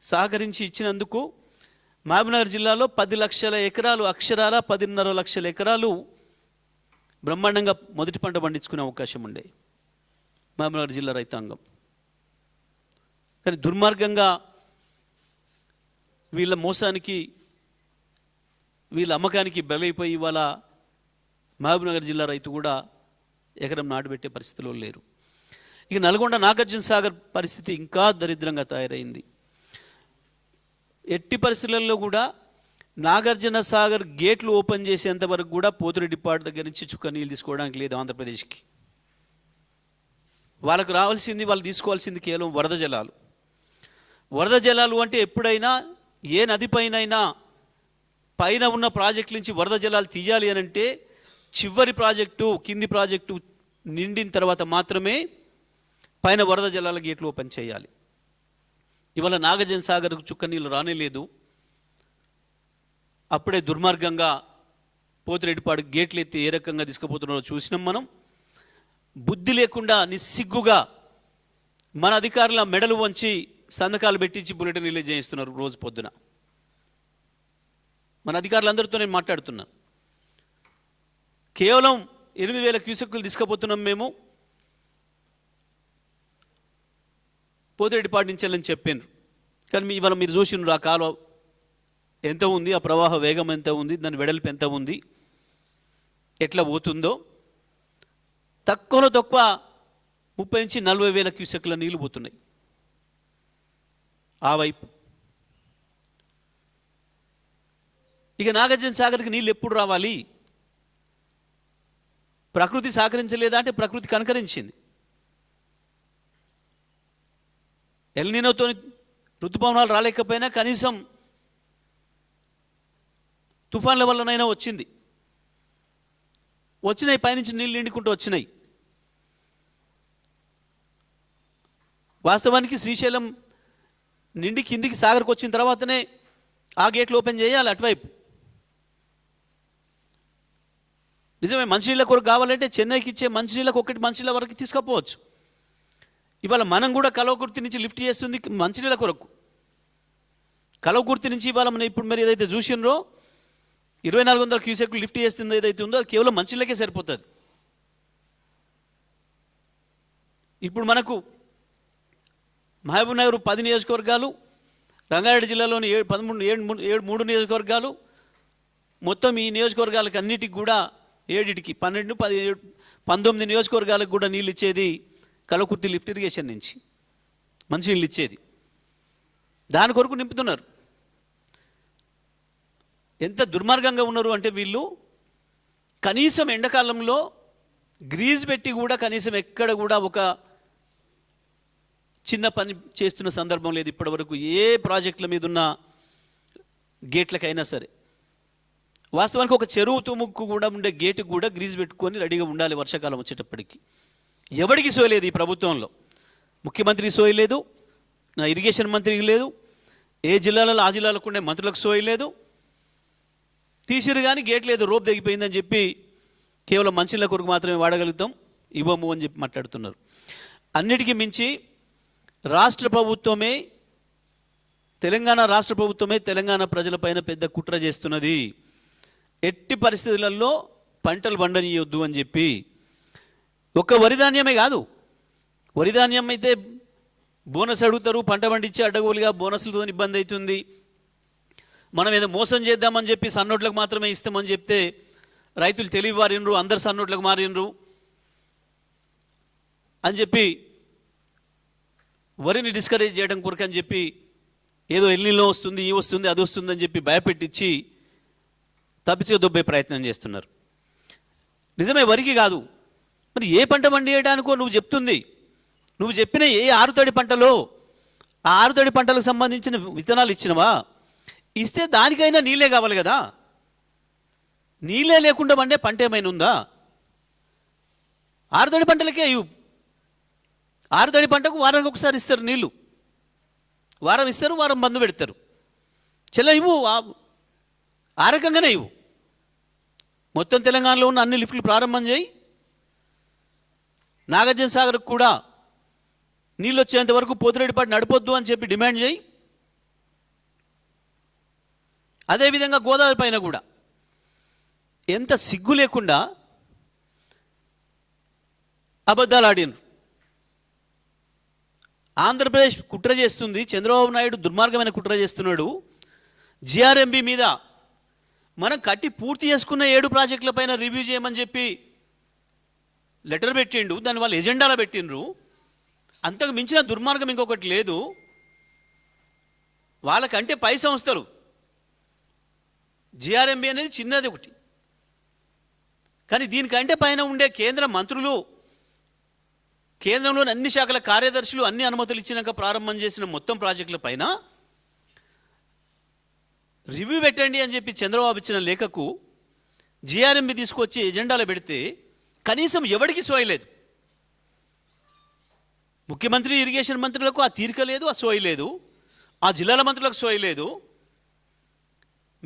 Speaker 1: సహకరించి ఇచ్చినందుకు మహబూబ్నగర్ జిల్లాలో 10 లక్షల ఎకరాలు అక్షరాల 10.5 లక్షల ఎకరాలు బ్రహ్మాండంగా మొదటి పంట పండించుకునే అవకాశం ఉండే మహబూబ్నగర్ జిల్లా రైతాంగం. కానీ దుర్మార్గంగా వీళ్ళ మోసానికి వీళ్ళ అమ్మకానికి బలైపోయి ఇవాళ మహబూబ్నగర్ జిల్లా రైతు కూడా ఎకరం నాటుబెట్టే పరిస్థితిలో లేరు. ఇక నల్గొండ నాగార్జున సాగర్ పరిస్థితి ఇంకా దరిద్రంగా తయారైంది. ఎట్టి పరిస్థితులలో కూడా నాగార్జున సాగర్ గేట్లు ఓపెన్ చేసేంత వరకు కూడా పోతిరెడ్డిపాడు దగ్గర నుంచి చుక్క నీళ్ళు తీసుకోవడానికి లేదు ఆంధ్రప్రదేశ్కి. వాళ్ళకు రావాల్సింది, వాళ్ళు తీసుకోవాల్సింది కేవలం వరద జలాలు. వరద జలాలు అంటే ఎప్పుడైనా ఏ నది పైన ఉన్న ప్రాజెక్టు నుంచి వరద జలాలు తీయాలి అని అంటే చివరి ప్రాజెక్టు కింది ప్రాజెక్టు నిండిన తర్వాత మాత్రమే పైన వరద జలాల గేట్లు ఓపెన్ చేయాలి. ఇవాళ నాగార్జున సాగర్కు చుక్క నీళ్ళు రానేలేదు. అప్పుడే దుర్మార్గంగా పోతిరెడ్డిపాడు గేట్లు ఎత్తి ఏ రకంగా తీసుకుపోతున్నారో చూసినాం మనం. బుద్ధి లేకుండా నిస్సిగ్గుగా మన అధికారుల మెడలు వంచి సంతకాలు పెట్టించి బులెటిన్ రిలీజ్ చేయిస్తున్నారు రోజు పొద్దున. మన అధికారులందరితో నేను మాట్లాడుతున్నాను. కేవలం 8,000 క్యూసెక్కులు తీసుకుపోతున్నాం మేము పోతిరెడ్డిపాడు నుంచి వెళ్ళని చెప్పాను. కానీ ఇవాళ మీరు చూసినారు ఆ కాలువ ఎంత ఉంది, ఆ ప్రవాహ వేగం ఎంత ఉంది, దాని వెడల్పు ఎంత ఉంది, ఎట్లా పోతుందో. తక్కువలో తక్కువ 30 నుంచి 40,000 క్యూసెక్ల నీళ్లు పోతున్నాయి ఆ వైపు. ఇక నాగార్జున సాగర్కి నీళ్ళు ఎప్పుడు రావాలి? ప్రకృతి సహకరించలేదా అంటే ప్రకృతి కనకరించింది. ఎల్నినోతో ఋతుపవనాలు రాలేకపోయినా కనీసం తుఫాన్ల వల్లనైనా వచ్చినాయి, పైనుంచి నీళ్ళు నిండుకుంటూ వచ్చినాయి. వాస్తవానికి శ్రీశైలం నిండి కిందికి సాగర్కి వచ్చిన తర్వాతనే ఆ గేట్లు ఓపెన్ చేయాలి అటువైపు. నిజమే, మంచినీళ్ళ కొరకు కావాలంటే చెన్నైకి ఇచ్చే మంచినీళ్ళకు ఒకటి మంచినీళ్ళ వరకు తీసుకపోవచ్చు. ఇవాళ మనం కూడా కలవకుర్తి నుంచి లిఫ్ట్ చేస్తుంది మంచినీళ్ళ కొరకు. కలవకుర్తి నుంచి ఇవాళ మనం ఇప్పుడు మీరు ఏదైతే చూసినరో 2,400 క్యూసెక్లు లిఫ్ట్ చేస్తుంది ఏదైతే ఉందో అది కేవలం మంచినీళ్ళకే సరిపోతుంది. ఇప్పుడు మనకు మహబూబ్నగర్ 10 నియోజకవర్గాలు, రంగారెడ్డి జిల్లాలోని 3 నియోజకవర్గాలు, మొత్తం ఈ నియోజకవర్గాలకు అన్నిటికి కూడా 7కి 12, 17, 19 నియోజకవర్గాలకు కూడా నీళ్ళు ఇచ్చేది కలవకుర్తి లిఫ్ట్ ఇరిగేషన్ నుంచి మంచి నీళ్ళు ఇచ్చేది. దాని కొరకు నింపుతున్నారు. ఎంత దుర్మార్గంగా ఉన్నారు అంటే వీళ్ళు కనీసం ఎండాకాలంలో గ్రీజ్ పెట్టి కూడా కనీసం ఎక్కడ కూడా ఒక చిన్న పని చేస్తున్న సందర్భం లేదు ఇప్పటివరకు ఏ ప్రాజెక్టుల మీద ఉన్న గేట్లకైనా సరే. వాస్తవానికి ఒక చెరువు తుముక్కు కూడా ఉండే గేటుకు కూడా గ్రీజ్ పెట్టుకొని రెడీగా ఉండాలి వర్షాకాలం వచ్చేటప్పటికి. ఎవరికి సోయలేదు ఈ ప్రభుత్వంలో. ముఖ్యమంత్రికి సోయలేదు, నా ఇరిగేషన్ మంత్రికి లేదు, ఏ జిల్లాలలో ఆ జిల్లాలకు ఉండే మంత్రులకు సోయలేదు. తీసిరు కానీ గేట్ లేదు, రోప్ తెగిపోయిందని చెప్పి కేవలం మంచినీళ్ళ కొరకు మాత్రమే వాడగలుగుతాం, ఇవ్వము అని చెప్పి మాట్లాడుతున్నారు. అన్నిటికీ మించి తెలంగాణ రాష్ట్ర ప్రభుత్వమే తెలంగాణ ప్రజలపైన పెద్ద కుట్ర చేస్తున్నది. ఎట్టి పరిస్థితులలో పంటలు పండనీయొద్దు అని చెప్పి. ఒక్క వరిధాన్యమే కాదు, వరిధాన్యం అయితే బోనస్ అడుగుతారు, పంట పండించి అడ్డగోలుగా బోనస్లతో ఇబ్బంది అవుతుంది. మనం ఏదో మోసం చేద్దామని చెప్పి సన్నోట్లకు మాత్రమే ఇస్తామని చెప్తే రైతులు తెలివి వారినరు, అందరు సన్నోట్లకు మారినరు అని చెప్పి వరిని డిస్కరేజ్ చేయడం కొరకు అని చెప్పి ఏదో ఎల్నిలో వస్తుంది, ఈ వస్తుంది, అది వస్తుంది అని చెప్పి భయపెట్టించి తప్పించే దొబ్బే ప్రయత్నం చేస్తున్నారు. నిజమే, వరికి కాదు, మరి ఏ పంట పండియడానికో నువ్వు చెప్పిన ఏ ఆరుతడి పంటలో ఆ ఆరుతడి పంటలకు సంబంధించిన విత్తనాలు ఇచ్చినవా? ఇస్తే దానికైనా నీళ్ళే కావాలి కదా. నీళ్ళే లేకుండా పండే పంట ఏమైనా ఉందా? ఆరుతడి పంటలకే ఆరుతడి పంటకు వారానికి ఒకసారి ఇస్తారు నీళ్ళు, వారం ఇస్తారు, వారం బంద్ పెడతారు. ఇవ్వు, ఆ రకంగానే ఇవ్వు. మొత్తం తెలంగాణలో ఉన్న అన్ని లిఫ్ట్లు ప్రారంభం చేయి. నాగార్జున సాగర్కు కూడా నీళ్ళు వచ్చేంత వరకు పోతిరెడ్డిపాడు నడపొద్దు అని చెప్పి డిమాండ్ చేయి. అదేవిధంగా గోదావరి పైన కూడా ఎంత సిగ్గు లేకుండా అబద్ధాలు ఆడినరు. ఆంధ్రప్రదేశ్ కుట్ర చేస్తుంది, చంద్రబాబు నాయుడు దుర్మార్గమైన కుట్ర చేస్తున్నాడు. జిఆర్ఎంబి మీద మనం కట్టి పూర్తి చేసుకున్న 7 ప్రాజెక్టుల పైన రివ్యూ చేయమని చెప్పి లెటర్ పెట్టిండు, దాన్ని వాళ్ళు ఎజెండాలో పెట్టిండ్రు. అంతకు మించిన దుర్మార్గం ఇంకొకటి లేదు. వాళ్ళకంటే పై సంస్థలు, జిఆర్ఎంబి అనేది చిన్నది ఒకటి, కానీ దీనికంటే పైన ఉండే కేంద్ర మంత్రులు, కేంద్రంలోని అన్ని శాఖల కార్యదర్శులు అన్ని అనుమతులు ఇచ్చినాక ప్రారంభం చేసిన మొత్తం ప్రాజెక్టుల పైన రివ్యూ పెట్టండి అని చెప్పి చంద్రబాబు ఇచ్చిన లేఖకు జిఆర్ఎంబి తీసుకొచ్చి ఎజెండాలో పెడితే కనీసం ఎవరికి సోయలేదు. ముఖ్యమంత్రి, ఇరిగేషన్ మంత్రులకు ఆ తీరిక లేదు, ఆ సోయలేదు. ఆ జిల్లాల మంత్రులకు సోయలేదు.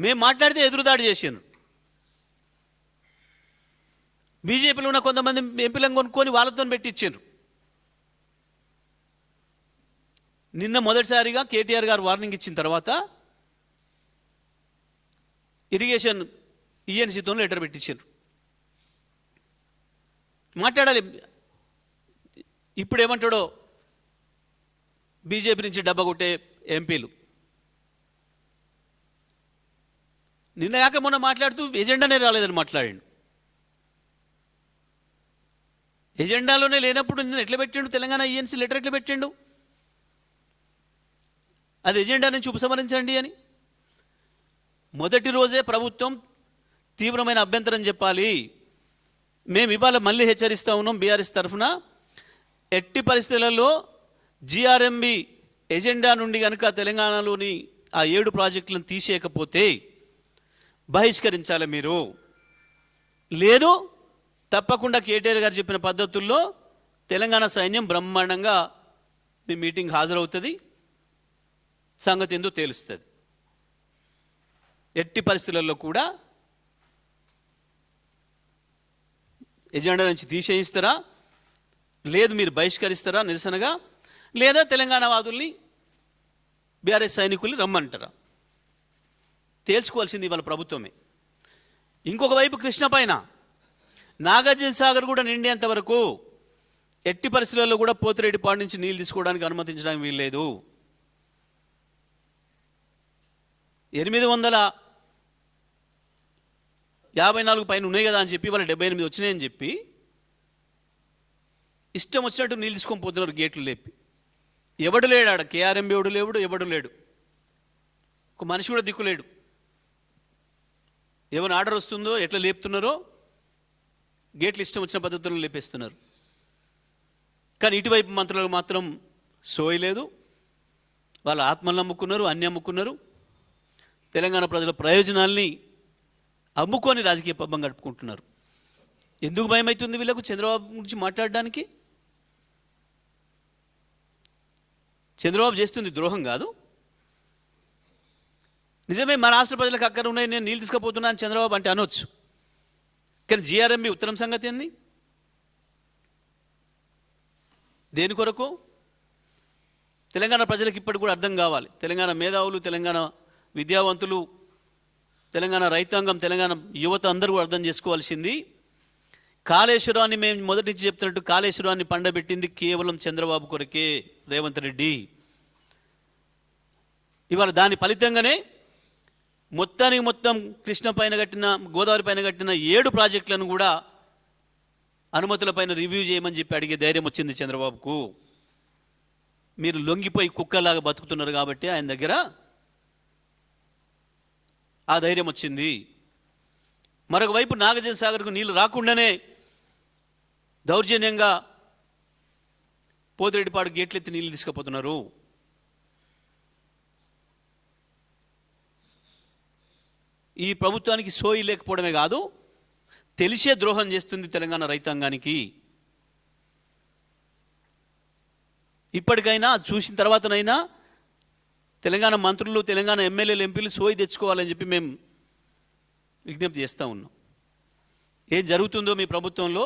Speaker 1: మేము మాట్లాడితే ఎదురుదాడి చేసాను. బీజేపీలో ఉన్న కొంతమంది ఎంపీలను కొనుక్కొని వాళ్ళతో పెట్టించారు. నిన్న మొదటిసారిగా కేటీఆర్ గారు వార్నింగ్ ఇచ్చిన తర్వాత ఇరిగేషన్ ఈఎన్సీతో లెటర్ పెట్టించారు. మాట్లాడాలి. ఇప్పుడు ఏమంటాడో బీజేపీ నుంచి డబ్బా కొట్టే ఎంపీలు. నిన్న కాక మొన్న మాట్లాడుతూ ఎజెండానే రాలేదని మాట్లాడాడు. ఎజెండాలోనే లేనప్పుడు నిన్న ఎట్లా పెట్టిండు? తెలంగాణ ఈఎన్సీ లెటర్ ఎట్లా పెట్టిండు? అది ఎజెండా నుంచి ఉపసంహరించండి అని. మొదటి రోజే ప్రభుత్వం తీవ్రమైన అభ్యంతరం చెప్పాలి. మేము ఇవాళ మళ్ళీ హెచ్చరిస్తూ ఉన్నాం బీఆర్ఎస్ తరఫున, ఎట్టి పరిస్థితులలో జిఆర్ఎంబి ఎజెండా నుండి కనుక తెలంగాణలోని ఆ 7 ప్రాజెక్టులను తీసేయకపోతే బహిష్కరించాలి మీరు. లేదు తప్పకుండా కేటీఆర్ గారు చెప్పిన పద్ధతుల్లో తెలంగాణ సైన్యం బ్రహ్మాండంగా మీ మీటింగ్ హాజరవుతుంది, సంగతి ఏందో తెలుస్తుంది. ఎట్టి పరిస్థితులలో కూడా ఎజెండా నుంచి తీసేయిస్తారా, లేదు మీరు బహిష్కరిస్తారా నిరసనగా, లేదా తెలంగాణ వాదుల్ని బీఆర్ఎస్ సైనికుల్ని రమ్మంటారా? తేల్చుకోవాల్సింది ఇవాళ ప్రభుత్వమే. ఇంకొక వైపు కృష్ణ పైన నాగార్జున సాగర్ కూడా నిండేంత వరకు ఎట్టి పరిస్థితుల్లో కూడా పోతిరెడ్డిపాడు నుంచి నీళ్ళు తీసుకోవడానికి అనుమతించడానికి వీల్లేదు. 854 పైన ఉన్నాయి కదా అని చెప్పి వాళ్ళు 78 వచ్చినాయని చెప్పి ఇష్టం వచ్చినట్టు నీళ్ళు తీసుకొని పోతున్నారు గేట్లు లేపి. ఎవడు లేడు ఆడ, కేఆర్ఎంబి ఎవడు లేడు, ఎవడు లేడు, ఒక మనిషి కూడా దిక్కులేడు. ఏమైనా ఆర్డర్ వస్తుందో ఎట్లా లేపుతున్నారో గేట్లు ఇష్టం వచ్చిన పద్ధతుల్లో లేపేస్తున్నారు. కానీ ఇటువైపు మంత్రులకు మాత్రం సోయి లేదు. వాళ్ళ ఆత్మలను అమ్ముకున్నారు, అన్ని అమ్ముకున్నారు. తెలంగాణ ప్రజల ప్రయోజనాల్ని అమ్ముకొని రాజకీయ పబ్బం గడుపుకుంటున్నారు. ఎందుకు భయం అవుతుంది వీళ్ళకు చంద్రబాబు గురించి మాట్లాడడానికి? చంద్రబాబు చేస్తుంది ద్రోహం కాదు. నిజమే మా రాష్ట్ర ప్రజలకు అక్కడ ఉన్నాయి, నేను నీళ్ళు తీసుకుపోతున్నాను చంద్రబాబు అంటే అనొచ్చు. కానీ జిఆర్ఎంబి ఉత్తరం సంగతి ఏంది? దేని కొరకు? తెలంగాణ ప్రజలకు ఇప్పటికి కూడా అర్థం కావాలి. తెలంగాణ మేధావులు, తెలంగాణ విద్యావంతులు, తెలంగాణ రైతాంగం, తెలంగాణ యువత అందరూ కూడా అర్థం చేసుకోవాల్సింది, కాళేశ్వరాన్ని మేము మొదటి నుంచి చెప్తున్నట్టు కాళేశ్వరాన్ని పండబెట్టింది కేవలం చంద్రబాబు కొరకే, రేవంత్ రెడ్డి. ఇవాళ దాని ఫలితంగానే మొత్తానికి మొత్తం కృష్ణ పైన కట్టిన, గోదావరి పైన కట్టిన 7 ప్రాజెక్టులను కూడా అనుమతుల పైన రివ్యూ చేయమని చెప్పి అడిగే ధైర్యం వచ్చింది చంద్రబాబుకు. మీరు లొంగిపోయి కుక్కలాగా బతుకుతున్నారు కాబట్టి ఆయన దగ్గర ఆ ధైర్యం వచ్చింది. మరొక వైపు నాగార్జున సాగర్కు నీళ్లు రాకుండానే దౌర్జన్యంగా పోతిరెడ్డిపాడు గేట్లు ఎత్తి నీళ్ళు తీసుకుపోతున్నారు. ఈ ప్రభుత్వానికి సోయి లేకపోవడమే కాదు, తెలిసే ద్రోహం చేస్తుంది తెలంగాణ రైతాంగానికి. ఇప్పటికైనా చూసిన తర్వాతనైనా తెలంగాణ మంత్రులు, తెలంగాణ ఎమ్మెల్యేలు, ఎంపీలు సోయి తెచ్చుకోవాలని చెప్పి మేము విజ్ఞప్తి చేస్తూ ఉన్నాం. ఏం జరుగుతుందో మీ ప్రభుత్వంలో,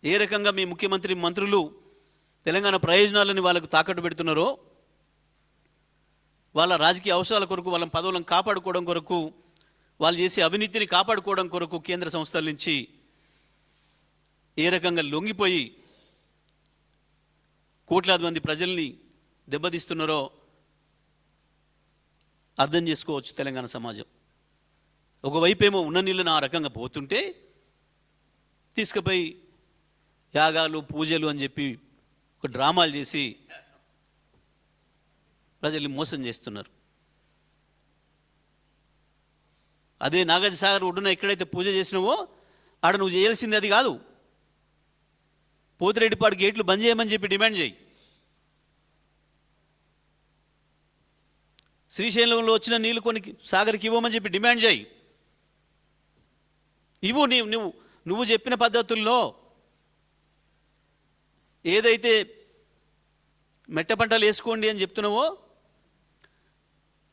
Speaker 1: ఏ రకంగా మీ ముఖ్యమంత్రి, మంత్రులు తెలంగాణ ప్రయోజనాలని వాళ్ళకు తాకట్టు పెడుతున్నారో, వాళ్ళ రాజకీయ అవసరాల కొరకు, వాళ్ళ పదవులను కాపాడుకోవడం కొరకు, వాళ్ళు చేసే అవినీతిని కాపాడుకోవడం కొరకు కేంద్ర సంస్థల నుంచి ఏ రకంగా లొంగిపోయి కోట్లాది మంది ప్రజల్ని దెబ్బతీస్తున్నారో అర్థం చేసుకోవచ్చు తెలంగాణ సమాజం. ఒకవైపేమో ఉన్న నీళ్ళను ఆ రకంగా పోతుంటే తీసుకుపోయి యాగాలు, పూజలు అని చెప్పి ఒక డ్రామాలు చేసి ప్రజల్ని మోసం చేస్తున్నారు. అదే నాగార్జున సాగర్ ఒడ్డున ఎక్కడైతే పూజ చేసినావో ఆడ నువ్వు చేయాల్సింది అది కాదు, పోతిరెడ్డిపాడు గేట్లు బంద్ చేయమని చెప్పి డిమాండ్ చేయి. శ్రీశైలంలో వచ్చిన నీళ్ళు కొన్ని సాగర్కి ఇవ్వమని చెప్పి డిమాండ్ చేయి. ఇవ్వు. నువ్వు చెప్పిన పద్ధతుల్లో ఏదైతే మెట్ట పంటలు వేసుకోండి అని చెప్తున్నావో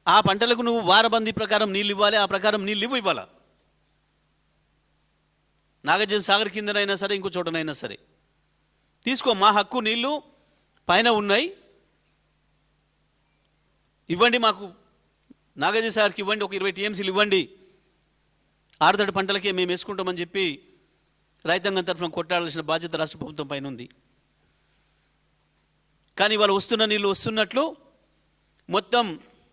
Speaker 1: ఆ పంటలకు నువ్వు వారబందీ ప్రకారం నీళ్ళు ఇవ్వాలి, ఆ ప్రకారం నీళ్ళు ఇవ్వాలా. నాగార్జున సాగర్ కిందనైనా సరే, ఇంకో చోటనైనా సరే తీసుకో. మా హక్కు, నీళ్ళు పైన ఉన్నాయి, ఇవ్వండి మాకు. నాగార్జున సాగర్కి ఇవ్వండి, ఒక 20 టీఎంసీలు ఇవ్వండి, ఆరుతడి పంటలకే మేము వేసుకుంటామని చెప్పి రైతాంగం తరఫున కొట్టాడాల్సిన బాధ్యత రాష్ట్ర ప్రభుత్వం పైన ఉంది. కానీ వాళ్ళు వస్తున్న నీళ్ళు వస్తున్నట్లు మొత్తం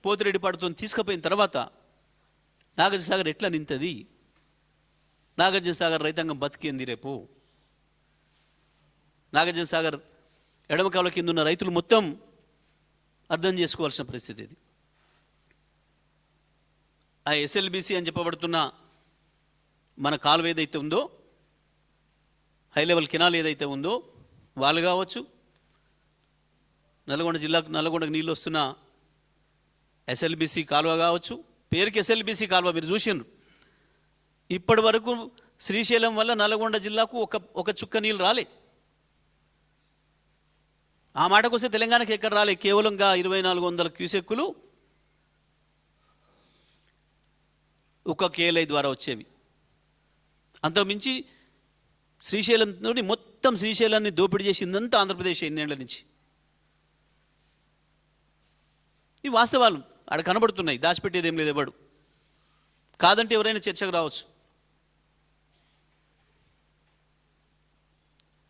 Speaker 1: పోతిరెడ్డి పడుతుంది తీసుకుపోయిన తర్వాత నాగార్జున సాగర్ ఎట్లా నింతది? నాగార్జున సాగర్ రైతాంగం బతికింది రేపు. నాగార్జున సాగర్ ఎడమ కాలువ కింద ఉన్న రైతులు మొత్తం అర్థం చేసుకోవాల్సిన పరిస్థితి ఇది. ఆ ఎస్ఎల్బిసి అని చెప్పబడుతున్న మన కాలువ ఏదైతే ఉందో, హై లెవెల్ కెనాల్ ఏదైతే ఉందో, వాళ్ళు కావచ్చు, నల్గొండకు నీళ్ళు వస్తున్న ఎస్ఎల్బిసి కాలువ కావచ్చు, పేరుకి ఎస్ఎల్బిసి కాలువ మీరు చూసిండ్రు. ఇప్పటి వరకు శ్రీశైలం వల్ల నల్గొండ జిల్లాకు ఒక చుక్క నీళ్ళు రాలే. ఆ మాటకు వస్తే తెలంగాణకి ఎక్కడ రాలే, కేవలంగా 2400 క్యూసెక్కులు ఒక కేఎల్ఐ ద్వారా వచ్చేవి. అంతకుమించి శ్రీశైలంతో మొత్తం శ్రీశైలాన్ని దోపిడీ చేసిందంతా ఆంధ్రప్రదేశ్ ఎన్నేళ్ల నుంచి. ఈ వాస్తవాలు ఆడ కనబడుతున్నాయి, దాచిపెట్టేది ఏం లేదు ఎవడు. కాదంటే ఎవరైనా చర్చకు రావచ్చు.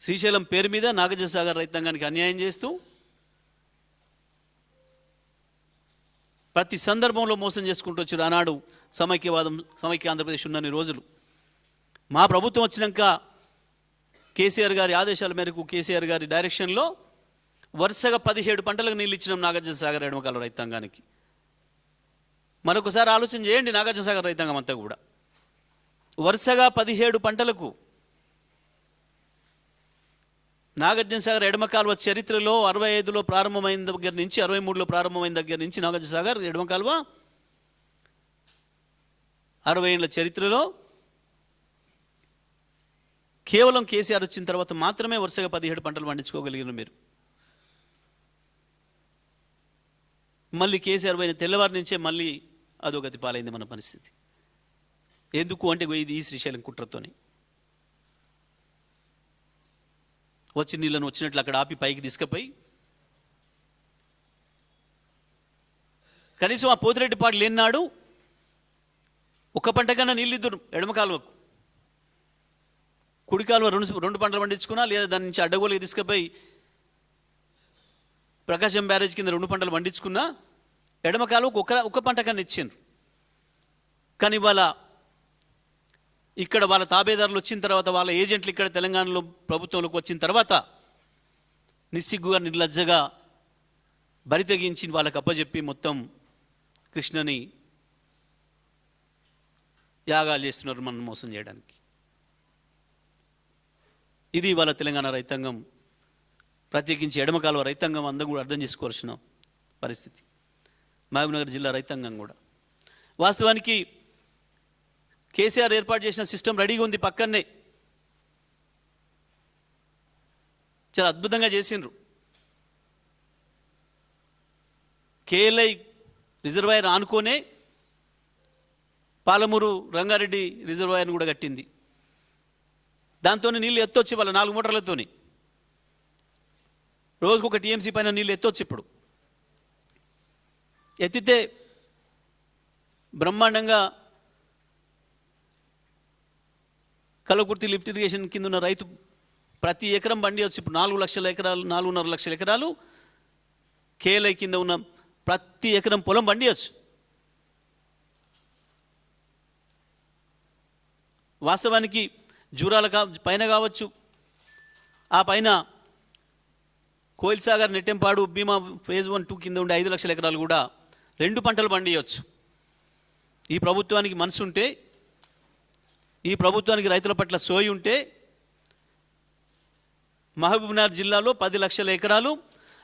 Speaker 1: శ్రీశైలం పేరు మీద నాగార్జున సాగర్ రైతాంగానికి అన్యాయం చేస్తూ ప్రతి సందర్భంలో మోసం చేసుకుంటూ వచ్చారు. ఆనాడు సమైక్య ఆంధ్రప్రదేశ్ ఉన్నన్ని రోజులు. మా ప్రభుత్వం వచ్చినాక కేసీఆర్ గారి ఆదేశాల మేరకు, కేసీఆర్ గారి డైరెక్షన్లో వరుసగా 17 పంటలకు నీళ్ళు ఇచ్చినాం నాగార్జున సాగర్ ఎడమకాల రైతాంగానికి. మరొకసారి ఆలోచన చేయండి, నాగార్జున సాగర్ రైతాంగం అంతా కూడా వరుసగా 17 పంటలకు నాగార్జున సాగర్ ఎడమ కాలువ చరిత్రలో 65లో ప్రారంభమైన దగ్గర నుంచి, 63లో ప్రారంభమైన దగ్గర నుంచి నాగార్జున సాగర్ ఎడమ కాలువ 60 ఏళ్ల చరిత్రలో కేవలం కేసీఆర్ వచ్చిన తర్వాత మాత్రమే వరుసగా 17 పంటలు పండించుకోగలిగిన మీరు. మళ్ళీ కేసీఆర్ పోయిన తెల్లవారి నుంచే మళ్ళీ అదోగతి పాలైంది మన పరిస్థితి. ఎందుకు అంటే ఇది ఈ శ్రీశైలం కుట్రతోనే. వచ్చి నీళ్ళను వచ్చినట్లు అక్కడ ఆపి పైకి తీసుకుపోయి కనీసం ఆ పోతిరెడ్డి పాడు లేనాడు ఒక్క పంట కన్నా నీళ్ళు ఇద్దరు ఎడమ కాలువకు. కుడి కాలువ 2 పంటలు పండించుకున్నా, లేదా దాని నుంచి అడ్డగోలుగా తీసుకుపోయి ప్రకాశం బ్యారేజ్ కింద 2 పంటలు పండించుకున్నా, ఎడమ కాలువకు ఒక్క పంట కన్నా ఇచ్చిండ్రు. కానీ ఇక్కడ వాళ్ళ తాబేదారులు వచ్చిన తర్వాత, వాళ్ళ ఏజెంట్లు ఇక్కడ తెలంగాణలో ప్రభుత్వంలోకి వచ్చిన తర్వాత నిస్సిగ్గుగా నిర్లజ్జగా బరి తెగించి వాళ్ళకి అప్పచెప్పి మొత్తం కృష్ణని యాగాలు చేస్తున్నారు మనం మోసం చేయడానికి. ఇది వాళ్ళ తెలంగాణ రైతాంగం, ప్రత్యేకించి ఎడమ కాలువ రైతాంగం అందరూ కూడా అర్థం చేసుకోవాల్సిన పరిస్థితి. మహబూబ్నగర్ జిల్లా రైతాంగం కూడా వాస్తవానికి కేసీఆర్ ఏర్పాటు చేసిన సిస్టమ్ రెడీగా ఉంది పక్కనే, చాలా అద్భుతంగా చేసిండ్రు. కేఎల్ఐ రిజర్వాయర్ ఆనుకోనే పాలమూరు రంగారెడ్డి రిజర్వాయర్ని కూడా కట్టింది. దాంతో నీళ్ళు ఎత్తొచ్చి వాళ్ళ 4 మోటార్లతోని రోజుకు 1 టీఎంసీ పైన నీళ్ళు ఎత్తొచ్చు. ఇప్పుడు ఎత్తితే బ్రహ్మాండంగా కలకుర్తి లిఫ్ట్ ఇరిగేషన్ కింద ఉన్న రైతు ప్రతి ఎకరం బండి వచ్చి ఇప్పుడు 4 లక్షల ఎకరాలు, 4.5 లక్షల ఎకరాలు కేఎల్ఐ కింద ఉన్న ప్రతి ఎకరం పొలం బండియచ్చు. వాస్తవానికి జూరాల పైన కావచ్చు, ఆ పైన కోయిల్ సాగర్, నెట్టెంపాడు, భీమా ఫేజ్ 1, 2 కింద ఉండే 5 లక్షల ఎకరాలు కూడా 2 పంటలు పండియచ్చు. ఈ ప్రభుత్వానికి మనసు ఉంటే, ఈ ప్రభుత్వానికి రైతుల పట్ల సోయి ఉంటే మహబూబ్నగర్ జిల్లాలో 10 లక్షల ఎకరాలు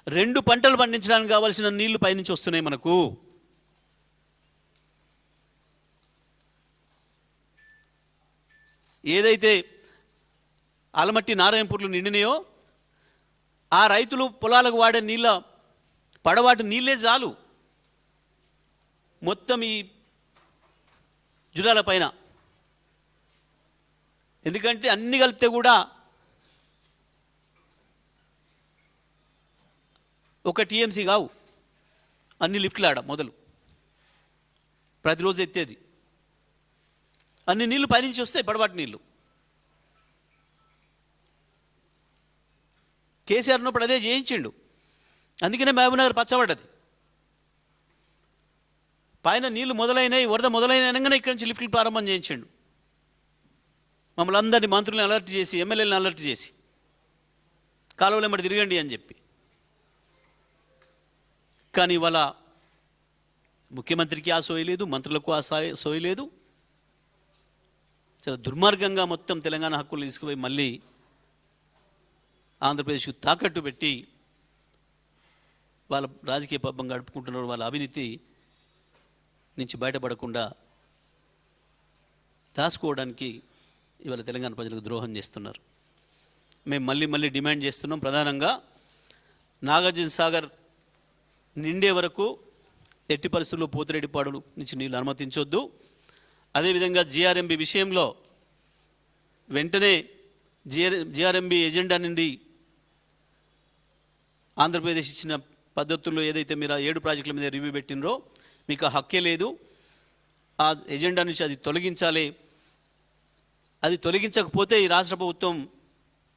Speaker 1: 2 పంటలు పండించడానికి కావాల్సిన నీళ్లు పైనుంచి వస్తున్నాయి మనకు. ఏదైతే ఆలమట్టి నారాయణపూర్లు నిండినాయో ఆ రైతులు పొలాలకు వాడే నీళ్ళ పడవాటి నీళ్ళే చాలు. మొత్తం ఈ జురాల పైన. ఎందుకంటే అన్ని కలిపితే కూడా ఒక టీఎంసీ కావు, అన్ని లిఫ్ట్లు ఆడ మొదలు ప్రతిరోజు ఎత్తేది. అన్ని నీళ్లు పైనుంచి వస్తాయి, పడబాటి నీళ్ళు. కేసీఆర్ ఉన్నప్పుడు అదే చేయించిండు, అందుకనే మహబూబ్నగర్ పచ్చబడ్డది. పైన నీళ్లు మొదలైనవి, వరద మొదలైనగానే ఇక్కడి నుంచి లిఫ్ట్లు ప్రారంభం చేయించిండు. మమ్మల్ని అందరినీ మంత్రులను అలర్ట్ చేసి, ఎమ్మెల్యేలను అలర్ట్ చేసి కాలువలు ఎమ్మటి తిరగండి అని చెప్పి. కానీ ఇవాళ ముఖ్యమంత్రికి ఆ సోయి లేదు, మంత్రులకు ఆ సోయి లేదు. చాలా దుర్మార్గంగా మొత్తం తెలంగాణ హక్కులు తీసుకుపోయి మళ్ళీ ఆంధ్రప్రదేశ్కు తాకట్టు పెట్టి వాళ్ళ రాజకీయ పబ్బం గడుపుకుంటున్నారు. వాళ్ళ అవినీతి నుంచి బయటపడకుండా దాచుకోవడానికి ఇవాళ తెలంగాణ ప్రజలకు ద్రోహం చేస్తున్నారు. మేము మళ్ళీ డిమాండ్ చేస్తున్నాం. ప్రధానంగా నాగార్జున సాగర్ నిండే వరకు ఎట్టి పరిస్థితుల్లో పోతిరెడ్డిపాడు నుంచి నీళ్ళు అనుమతించొద్దు. అదేవిధంగా జిఆర్ఎంబి విషయంలో వెంటనే జిఆర్ఎంబి ఎజెండా నుండి ఆంధ్రప్రదేశ్ ఇచ్చిన పద్ధతుల్లో ఏదైతే మీరు 7 ప్రాజెక్టుల మీద రివ్యూ పెట్టినరో మీకు ఆ హక్కే లేదు. ఆ ఎజెండా నుంచి అది తొలగించాలి. అది తొలగించకపోతే ఈ రాష్ట్ర ప్రభుత్వం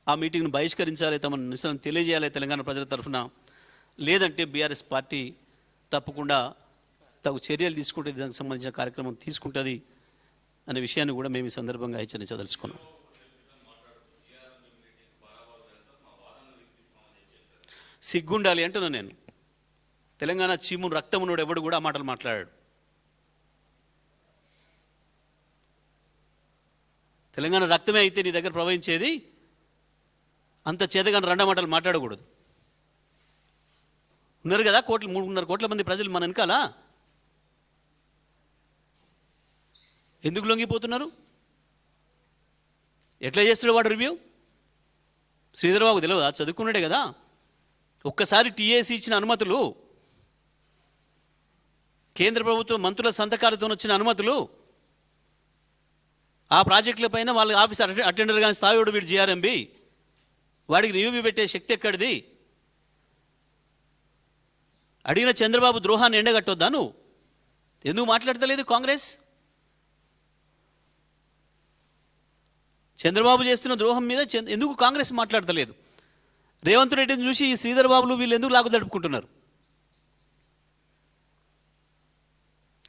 Speaker 1: ఆ మీటింగ్ను బహిష్కరించాలి, తమ నిరసన తెలియజేయాలి తెలంగాణ ప్రజల తరఫున. లేదంటే బీఆర్ఎస్ పార్టీ తప్పకుండా తగు చర్యలు తీసుకుంటే దానికి సంబంధించిన కార్యక్రమం తీసుకుంటుంది అనే విషయాన్ని కూడా మేము ఈ సందర్భంగా హెచ్చరించదలుచుకున్నాం. సిగ్గుండాలి అంటున్నాను నేను. తెలంగాణ చీమును రక్తమునోడు ఎవడు కూడా ఆ మాటలు మాట్లాడాడు. తెలంగాణ రక్తమే అయితే నీ దగ్గర ప్రవహించేది, అంత చేతగాని 2 మాటలు మాట్లాడకూడదు. ఉన్నారు కదా 3.5 కోట్ల మంది ప్రజలు మన వెనకాల. ఎందుకు లొంగిపోతున్నారు? ఎట్లా చేస్తాడు వాడు రివ్యూ? శ్రీధర్ బాబు తెలియదా? చదువుకున్నాడే కదా. ఒక్కసారి టీఏసీ ఇచ్చిన అనుమతులు, కేంద్ర ప్రభుత్వం మంత్రుల సంతకాలతో వచ్చిన అనుమతులు, ఆ ప్రాజెక్టుల పైన వాళ్ళ ఆఫీసర్ అటెండర్ కానీ స్థాయిడు వీడు జిఆర్ఎంబి, వాడికి రివ్యూ పెట్టే శక్తి ఎక్కడిది? అడిగిన చంద్రబాబు ద్రోహాన్ని ఎండగట్టొద్దా నువ్వు? ఎందుకు మాట్లాడతలేదు కాంగ్రెస్? చంద్రబాబు చేస్తున్న ద్రోహం మీద ఎందుకు కాంగ్రెస్ మాట్లాడతలేదు? రేవంత్ రెడ్డిని చూసి ఈ శ్రీధర్ బాబులు వీళ్ళు ఎందుకు లాగు తడుపుకుంటున్నారు?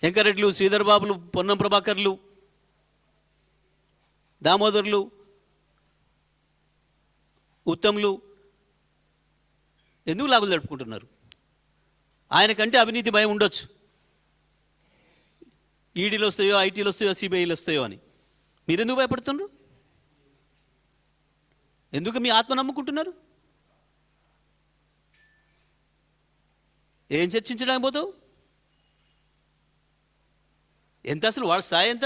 Speaker 1: వెంకరెడ్లు, శ్రీధర్ బాబులు, పొన్నం ప్రభాకర్లు, దామోదర్లు, ఉత్తమ్లు ఎందుకు లాగులు తడుపుకుంటున్నారు? ఆయనకంటే అవినీతి భయం ఉండొచ్చు. ఈడీలు వస్తాయో, ఐటీలు వస్తాయో, సిబిఐలు వస్తాయో అని. మీరెందుకు భయపడుతున్నారు? ఎందుకు మీ ఆత్మ నమ్ముకుంటున్నారు? ఏం చర్చించడానికి పోతావు? ఎంత అసలు వాడి స్థాయి ఎంత?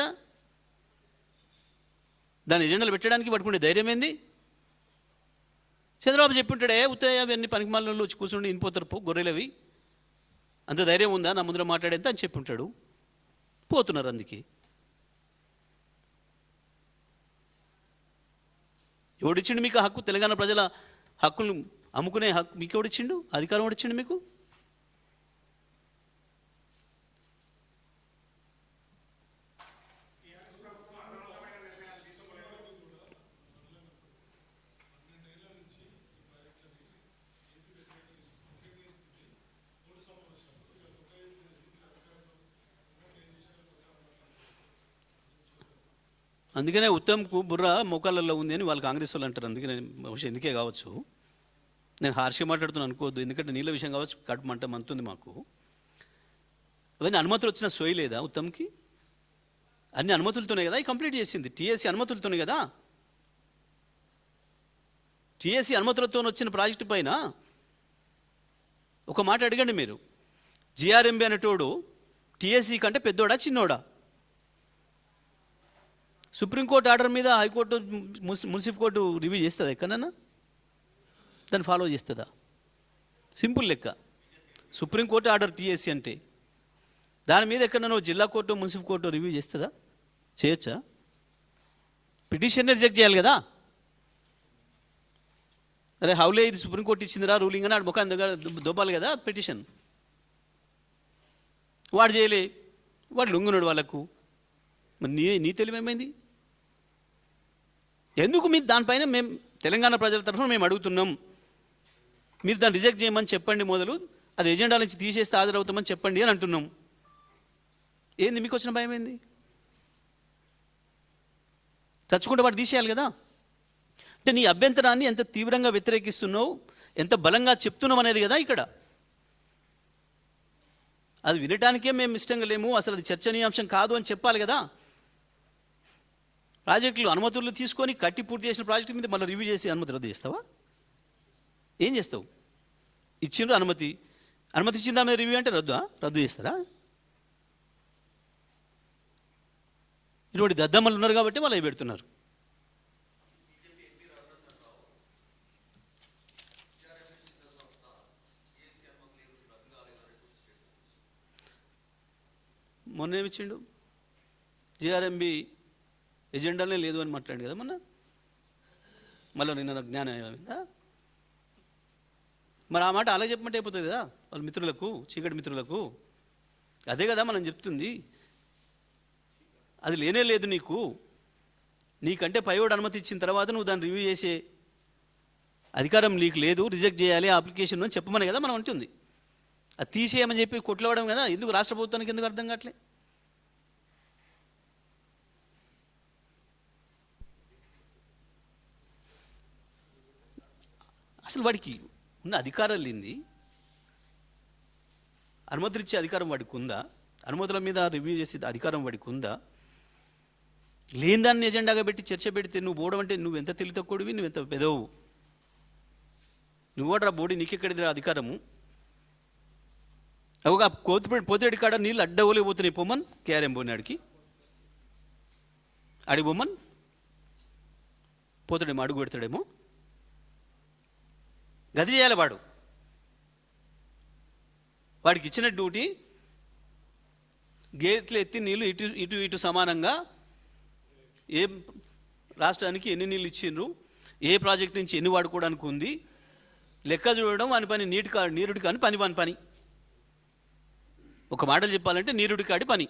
Speaker 1: దాని ఎజెండాలు పెట్టడానికి పట్టుకునే ధైర్యం ఏంది? చంద్రబాబు చెప్పుంటాడే, ఉత్తయ్య అవన్నీ పనికిమాలలో వచ్చి కూర్చుండి ఇనిపోతారు గొర్రెలవి, అంత ధైర్యం ఉందా నా ముందర మాట్లాడేంత అని చెప్పి ఉంటాడు. పోతున్నారు. అందుకే ఎవడిచ్చిండు మీకు హక్కు? తెలంగాణ ప్రజల హక్కులను అమ్ముకునే హక్కు మీకు ఎవడిచ్చిండు? అధికారం ఎవడిచ్చిండు మీకు? అందుకనే ఉత్తమ్కు బుర్ర మోకాళ్ళల్లో ఉంది అని వాళ్ళు కాంగ్రెస్ వాళ్ళు అంటారు. అందుకనే బహుశా ఎందుకే కావచ్చు, నేను హార్ష్గా మాట్లాడుతున్నాను అనుకోవద్దు. ఎందుకంటే నీళ్ళ విషయం కావచ్చు, కడుపు మంట మంతుంది మాకు. అవన్నీ అనుమతులు వచ్చిన సోయి లేదా ఉత్తమ్కి? అన్ని అనుమతులతోనే కదా కంప్లీట్ చేసింది. టీఎస్సీ అనుమతులతోనే కదా. టీఎస్సీ అనుమతులతో వచ్చిన ప్రాజెక్టు పైన ఒక మాట అడగండి మీరు. జిఆర్ఎంబి అనేటోడు టీఎస్సీ కంటే పెద్దోడా చిన్నోడా? సుప్రీంకోర్టు ఆర్డర్ మీద హైకోర్టు మున్సిపల్ కోర్టు రివ్యూ చేస్తుందా? ఎక్కడన్నా దాన్ని ఫాలో చేస్తుందా? సింపుల్ లెక్క. సుప్రీంకోర్టు ఆర్డర్ టీఎస్సీ అంటే దాని మీద ఎక్కడనో జిల్లా కోర్టు మున్సిపల్ కోర్టు రివ్యూ చేస్తుందా? చేయొచ్చా? పిటిషన్ రిజెక్ట్ చేయాలి కదా. అరే హౌలే ఇది సుప్రీంకోర్టు ఇచ్చిందిరా రూలింగ్ అని ఆడు ముఖం దగ్గర దొబ్బాలి కదా పిటిషన్. వాడు చేయలే, వాడు లొంగున్నాడు వాళ్ళకు. మరి నీ తెలివి ఏమైంది? ఎందుకు మీరు దానిపైన మేము తెలంగాణ ప్రజల తరఫున మేము అడుగుతున్నాం, మీరు దాన్ని రిజెక్ట్ చేయమని చెప్పండి, మొదలు అది ఎజెండా నుంచి తీసేస్తే హాజరవుతామని చెప్పండి అని అంటున్నాం. ఏంది మీకు వచ్చిన భయం ఏంది? చచ్చుకుంటే వాడు తీసేయాలి కదా. అంటే నీ అభ్యంతరాన్ని ఎంత తీవ్రంగా వ్యతిరేకిస్తున్నావు, ఎంత బలంగా చెప్తున్నావు అనేది కదా ఇక్కడ. అది వినటానికే మేము ఇష్టంగా లేము, అసలు అది చర్చనీయాంశం కాదు అని చెప్పాలి కదా. ప్రాజెక్టులు అనుమతులు తీసుకొని కట్టి పూర్తి చేసిన ప్రాజెక్టు మీద మళ్ళీ రివ్యూ చేసి అనుమతి రద్దు చేస్తావా? ఏం చేస్తావు? ఇచ్చిండ్రు అనుమతి ఇచ్చిన దాని మీద రివ్యూ అంటే రద్దు చేస్తారా? ఇటువంటి దద్దమ్మలు ఉన్నారు కాబట్టి వాళ్ళు అవి పెడుతున్నారు. మొన్న ఏమిచ్చిండు? జిఆర్ఎంబి ఎజెండానే లేదు అని మాట్లాడు కదా మొన్న. మళ్ళీ నిన్న జ్ఞానం ఏమైందా? మరి ఆ మాట అలా చెప్పమంటే అయిపోతుంది కదా వాళ్ళ మిత్రులకు, చీకటి మిత్రులకు. అదే కదా మనం చెప్తుంది. అది లేనే లేదు నీకంటే పైవాడు అనుమతి ఇచ్చిన తర్వాత నువ్వు దాన్ని రివ్యూ చేసే అధికారం నీకు లేదు, రిజెక్ట్ చేయాలి ఆ అప్లికేషన్ అని చెప్పమని కదా మనం ఉంటుంది. అది తీసేయమని చెప్పి కొట్లాడడం కదా. ఎందుకు రాష్ట్ర ప్రభుత్వానికి ఎందుకు అర్థం కావట్లే? అసలు వాడికి ఉన్న అధికారం లేనిది, అనుమతులు ఇచ్చే అధికారం వాడికి ఉందా? అనుమతుల మీద రివ్యూ చేసే అధికారం వాడికి ఉందా? లేని దాన్ని ఎజెండాగా పెట్టి చర్చ పెడితే నువ్వు పోవడం అంటే నువ్వు ఎంత తెలివి తక్కువడివి, నువ్వు ఎంత పెదవు. నువ్వోడరా బోడి, నీకెక్కడిదిరా అధికారము? ఒక పోతిరెడ్డి కాడ నీళ్ళు అడ్డవలేకపోతున్నాయి. పొమ్మన్ కేఆర్ఎం పోయినాడికి అడిగి బొమ్మన్ పోతాడేమో, అడుగు పెడతాడేమో. గది చేయాలి వాడికి ఇచ్చిన డ్యూటీ గేట్లు ఎత్తి నీళ్ళు ఇటు సమానంగా ఏ రాష్ట్రానికి ఎన్ని నీళ్ళు ఇచ్చిండ్రు, ఏ ప్రాజెక్ట్ నుంచి ఎన్ని వాడుకోవడానికి ఉంది లెక్క చూడడం అని పని. నీరుడి కాని పని. ఒక మాటలు చెప్పాలంటే నీరుడి కాడి పని.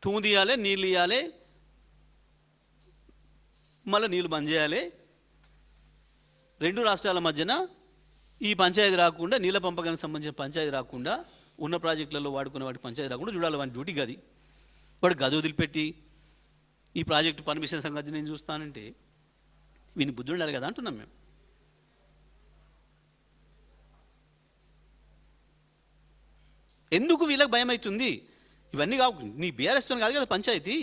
Speaker 1: తూము తీయాలి, నీళ్ళు ఇవ్వాలి, మళ్ళీ నీళ్ళు బంద్ చేయాలి. రెండు రాష్ట్రాల మధ్యన ఈ పంచాయతీ రాకుండా, నీళ్ళ పంపకానికి సంబంధించిన పంచాయతీ రాకుండా, ఉన్న ప్రాజెక్టులలో వాడుకునే వాటి పంచాయతీ రాకుండా చూడాలి. వాడి డ్యూటీ గది. వాడు గది వదిలిపెట్టి ఈ ప్రాజెక్టు పర్మిషన్ సంగతి నేను చూస్తానంటే వీని బుద్ధి ఉండాలి కదా అంటున్నాం మేము. ఎందుకు వీళ్ళకి భయం అవుతుంది? ఇవన్నీ కావు. నీ బీఆర్ఎస్తో కాదు కదా పంచాయతీ,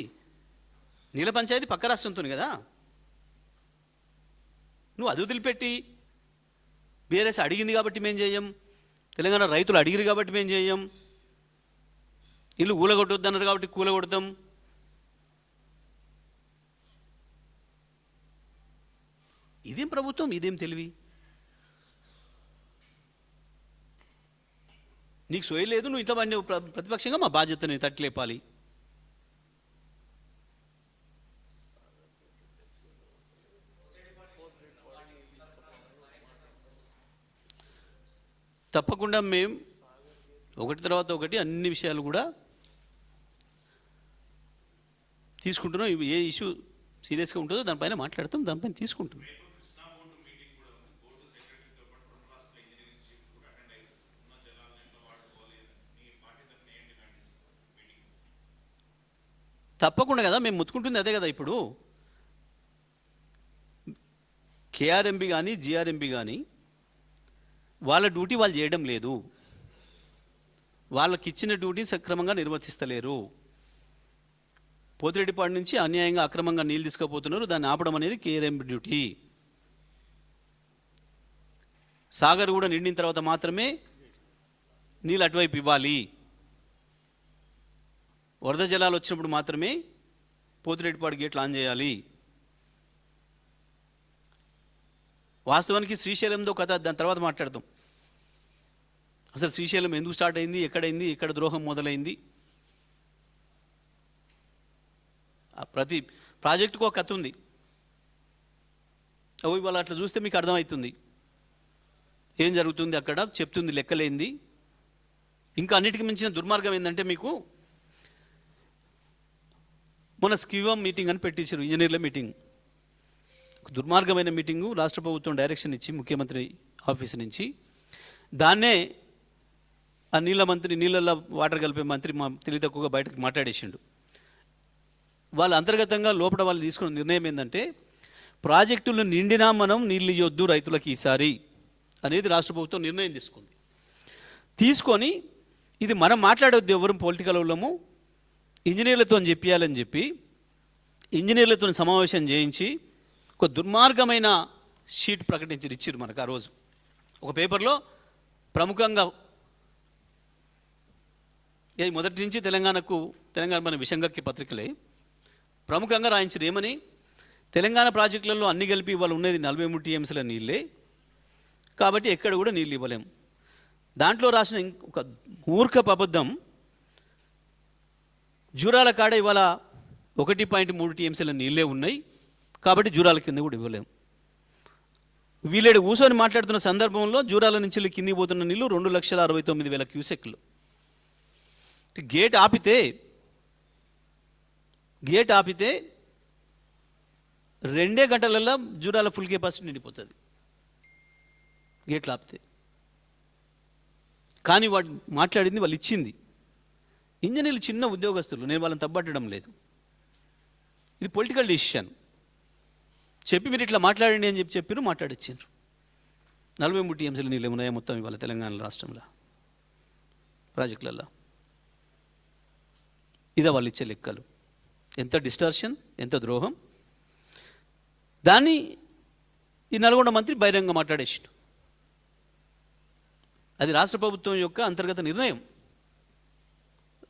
Speaker 1: నీళ్ళ పంచాయతీ పక్క రాష్ట్రంతో కదా. నువ్వు అది వదిలిపెట్టి బీఆర్ఎస్ అడిగింది కాబట్టి మేము చేయం, తెలంగాణ రైతులు అడిగిరు కాబట్టి మేము చేయం, ఇల్లు కూలగొట్టొద్దన్నారు కాబట్టి కూలగొడతాం. ఇదేం ప్రభుత్వం, ఇదేం తెలివి? నీకు సోయలేదు, నువ్వు ఇంత మంది ప్రతిపక్షంగా మా బాధ్యతని తట్లేపాలి. తప్పకుండా మేము ఒకటి తర్వాత ఒకటి అన్ని విషయాలు కూడా తీసుకుంటున్నాం. ఏ ఇష్యూ సీరియస్గా ఉంటుందో దానిపైన మాట్లాడతాం, దానిపైన తీసుకుంటున్నాం. తప్పకుండా కదా మేము ముత్తుకుంటుంది అదే కదా. ఇప్పుడు కేఆర్ఎంబి కానీ జిఆర్ఎంబి కానీ వాళ్ళ డ్యూటీ వాళ్ళు చేయడం లేదు, వాళ్ళకి ఇచ్చిన డ్యూటీ సక్రమంగా నిర్వర్తిస్తలేరు. పోతిరెడ్డిపాడు నుంచి అన్యాయంగా అక్రమంగా నీళ్ళు తీసుకుపోతున్నారు, దాన్ని ఆపడం అనేది కేఆర్ఎంబి డ్యూటీ. సాగర్ కూడా నిండిన తర్వాత మాత్రమే నీళ్ళు అటువైపు ఇవ్వాలి. వరద జలాలు వచ్చినప్పుడు మాత్రమే పోతిరెడ్డిపాడు గేట్లు ఆన్ చేయాలి. వాస్తవానికి శ్రీశైలంతో కథ దాని తర్వాత మాట్లాడతాం. అసలు శ్రీశైలం ఎందుకు స్టార్ట్ అయింది, ఎక్కడైంది, ఎక్కడ ద్రోహం మొదలైంది, ప్రతి ప్రాజెక్టుకు ఒక కథ ఉంది. ఇవాళ అట్లా చూస్తే మీకు అర్థమవుతుంది ఏం జరుగుతుంది అక్కడ, చెప్తుంది లెక్కలేంది. ఇంకా అన్నిటికీ మించిన దుర్మార్గం ఏంటంటే, మీకు మొన్న స్కివం మీటింగ్ అని పెట్టించారు, ఇంజనీర్ల మీటింగ్. దుర్మార్గమైన మీటింగు, రాష్ట్ర ప్రభుత్వం డైరెక్షన్ ఇచ్చి ముఖ్యమంత్రి ఆఫీస్ నుంచి దాన్నే ఆ నీళ్ళల్లో వాటర్ కలిపే మంత్రి తెలివి తక్కువగా బయటకు మాట్లాడేసిండు. వాళ్ళ అంతర్గతంగా లోపల వాళ్ళు తీసుకున్న నిర్ణయం ఏంటంటే, ప్రాజెక్టులు నిండినా మనం నీళ్ళు ఇవ్వద్దు రైతులకి ఈసారి అనేది రాష్ట్ర ప్రభుత్వం నిర్ణయం తీసుకొని ఇది మనం మాట్లాడొద్దు, ఎవరు పొలిటికల్ వాళ్ళము, ఇంజనీర్లతో చెప్పాలని చెప్పి ఇంజనీర్లతో సమావేశం చేయించి ఒక దుర్మార్గమైన షీట్ ఇచ్చారు మనకు. ఆ రోజు ఒక పేపర్లో ప్రముఖంగా మొదటి నుంచి తెలంగాణ మన విషంగక్కి పత్రికలే ప్రముఖంగా రాయించారు. ఏమని, తెలంగాణ ప్రాజెక్టులలో అన్ని కలిపి వాళ్ళు ఉన్నది 43 TMCల నీళ్ళే, కాబట్టి ఎక్కడ కూడా నీళ్ళు ఇవ్వలేము. దాంట్లో రాసిన ఒక మూర్ఖపు అబద్ధం, జూరాల కాడ ఇవాళ 1.3 TMCల నీళ్ళే ఉన్నాయి, కాబట్టి జూరాల కింద కూడా ఇవ్వలేము. వీళ్ళేడు కూర్చొని మాట్లాడుతున్న సందర్భంలో జూరాల నుంచి కిందికి పోతున్న నీళ్ళు 2,69,000 క్యూసెక్లు. గేట్ ఆపితే 2 గంటలలో జూరాల ఫుల్ కెపాసిటీ నిండిపోతుంది, గేట్లు ఆపితే. కానీ వాడు మాట్లాడింది, వాళ్ళు ఇచ్చింది. ఇంజనీర్లు చిన్న ఉద్యోగస్తులు, నేను వాళ్ళని తప్పట్టడం లేదు, ఇది పొలిటికల్ డిసిషన్. చెప్పి మీరు ఇట్లా మాట్లాడండి అని చెప్పారు, మాట్లాడిచ్చారు. 43 TMCల నీళ్ళు ఉన్నాయా మొత్తం ఇవాళ తెలంగాణ రాష్ట్రంలో ప్రాజెక్టులలో? ఇదే వాళ్ళు ఇచ్చే లెక్కలు. ఎంత డిస్టార్షన్, ఎంత ద్రోహం. దాన్ని ఈ నల్గొండ మంత్రి బహిరంగ మాట్లాడేసిండు. అది రాష్ట్ర ప్రభుత్వం యొక్క అంతర్గత నిర్ణయం,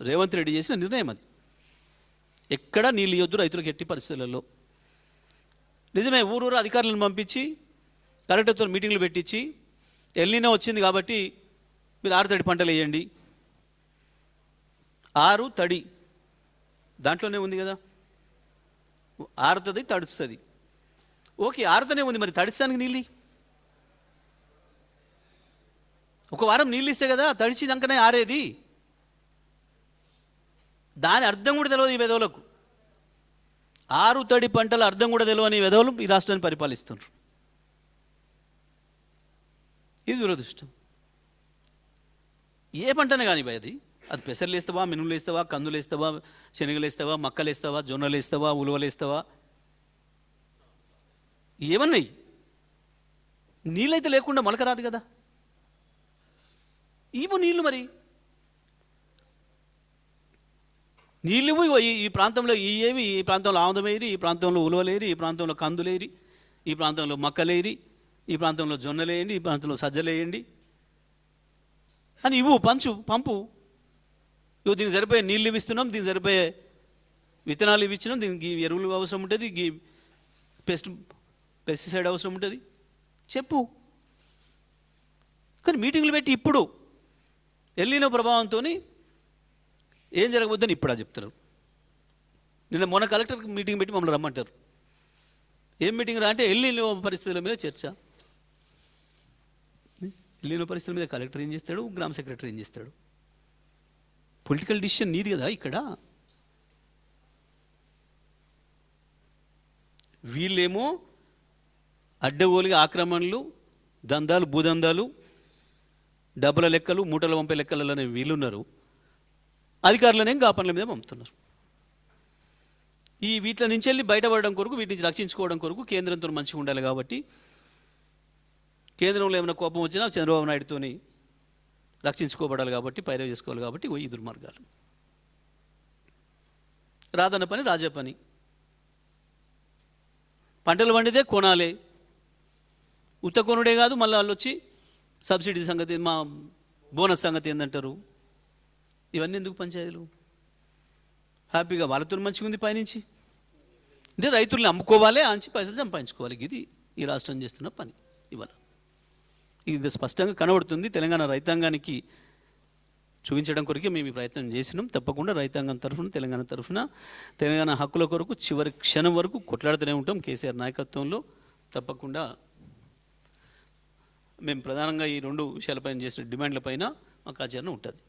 Speaker 1: రేవంత్ రెడ్డి చేసిన నిర్ణయం. అది ఎక్కడ నీళ్ళు ఇవ్వద్దు రైతులకు ఎట్టి పరిస్థితులలో. నిజమే, ఊరూరు అధికారులను పంపించి కలెక్టర్తో మీటింగ్లు పెట్టించి, ఎల్నినో వచ్చింది కాబట్టి మీరు 6 తడి పంటలు వేయండి. 6 తడి దాంట్లోనే ఉంది కదా, ఆరుతుంది తడుస్తుంది. ఓకే, ఆరుతూనే ఉంది, మరి తడిస్తానికి నీళ్ళు ఒక వారం నీళ్ళు ఇస్తే కదా తడిచినాకనే ఆరేది. దాని అర్థం కూడా తెలియదు ఈ వెధవులకు. 6 తడి పంటల అర్థం కూడా తెలియని వెధవులు ఈ రాష్ట్రాన్ని పరిపాలిస్తున్నారు. ఇది దురదృష్టం. ఏ పంటనే కానీ అది పెసర్లు వేస్తావా, మినుములు వేస్తావా, కందులు వేస్తావా, శనగలు వేస్తావా, మక్కలు వేస్తావా, జొన్నలు వేస్తావా, ఉలవలు వేస్తావా, ఏమన్నాయి, నీళ్ళైతే లేకుండా మొలక రాదు కదా. ఇవ్వు నీళ్ళు, మరి నీళ్ళు ఈ ప్రాంతంలో ఏవి, ఈ ప్రాంతంలో ఆముదమేరి, ఈ ప్రాంతంలో ఉలవలేరి, ఈ ప్రాంతంలో కందులేరి, ఈ ప్రాంతంలో మక్కలేరి, ఈ ప్రాంతంలో జొన్నలేయండి, ఈ ప్రాంతంలో సజ్జలేయండి అని ఇవ్వు, పంపు. ఇవ్వు, దీనికి సరిపోయే నీళ్ళు ఇస్తున్నాం, దీనికి సరిపోయే విత్తనాలు ఇచ్చినాం, దీనికి ఎరువులు అవసరం ఉంటుంది, పెస్టిసైడ్ అవసరం ఉంటుంది, చెప్పు. కానీ మీటింగ్లు పెట్టి ఇప్పుడు ఎల్లిన ప్రభావంతో ఏం జరగబోద్దని ఇప్పుడు చెప్తారు. మొన్న కలెక్టర్ మీటింగ్ పెట్టి మమ్మల్ని రమ్మంటారు. ఏం మీటింగ్ రా అంటే ఎల్లిన పరిస్థితుల మీద చర్చ. ఎల్లిన పరిస్థితుల మీద కలెక్టర్ ఏం చేస్తాడు, గ్రామ సెక్రటరీ ఏం చేస్తాడు? పొలిటికల్ డిసిషన్ నీది కదా ఇక్కడ. వీళ్ళేమో అడ్డగోలుగా ఆక్రమణలు, దందాలు, భూదందాలు, డబ్బుల లెక్కలు, మూటల పంపే లెక్కలలోనే వీళ్ళున్నారు. అధికారులనే పనుల మీద పంపుతున్నారు. వీటి నుంచి వెళ్ళి బయటపడడం కొరకు, వీటి నుంచి రక్షించుకోవడం కొరకు కేంద్రంతో మంచిగా ఉండాలి కాబట్టి, కేంద్రంలో ఏమైనా కోపం వచ్చినా చంద్రబాబు నాయుడుతోని రక్షించుకోబడాలి కాబట్టి, పైరవి చేసుకోవాలి కాబట్టి ఈ దుర్మార్గాలు. రాదన్న పని రాజా పని. పంటలు పండితే కొనాలే, ఉత్త కొనుడే కాదు, మళ్ళీ వాళ్ళు వచ్చి సబ్సిడీ సంగతి, మా బోనస్ సంగతి ఏందంటారు. ఇవన్నీ ఎందుకు పంచాయతీలు? హ్యాపీగా వాళ్ళతో మంచిగా ఉంది పైనుంచి. అంటే రైతుల్ని అమ్ముకోవాలి, అంచి పైసలు సంపాదించుకోవాలి. ఇది ఈ రాష్ట్రం చేస్తున్న పని ఇవాళ. ఇది స్పష్టంగా కనబడుతుంది. తెలంగాణ రైతాంగానికి చూపించడం కొరకే మేము ఈ ప్రయత్నం చేసినాం. తప్పకుండా రైతాంగం తరఫున, తెలంగాణ తరఫున, తెలంగాణ హక్కుల కొరకు చివరి క్షణం వరకు కొట్లాడుతూనే ఉంటాం. కేసీఆర్ నాయకత్వంలో తప్పకుండా మేము ప్రధానంగా ఈ 2 విషయాలపైన చేసిన డిమాండ్లపైన మాకు ఆచరణ ఉంటుంది.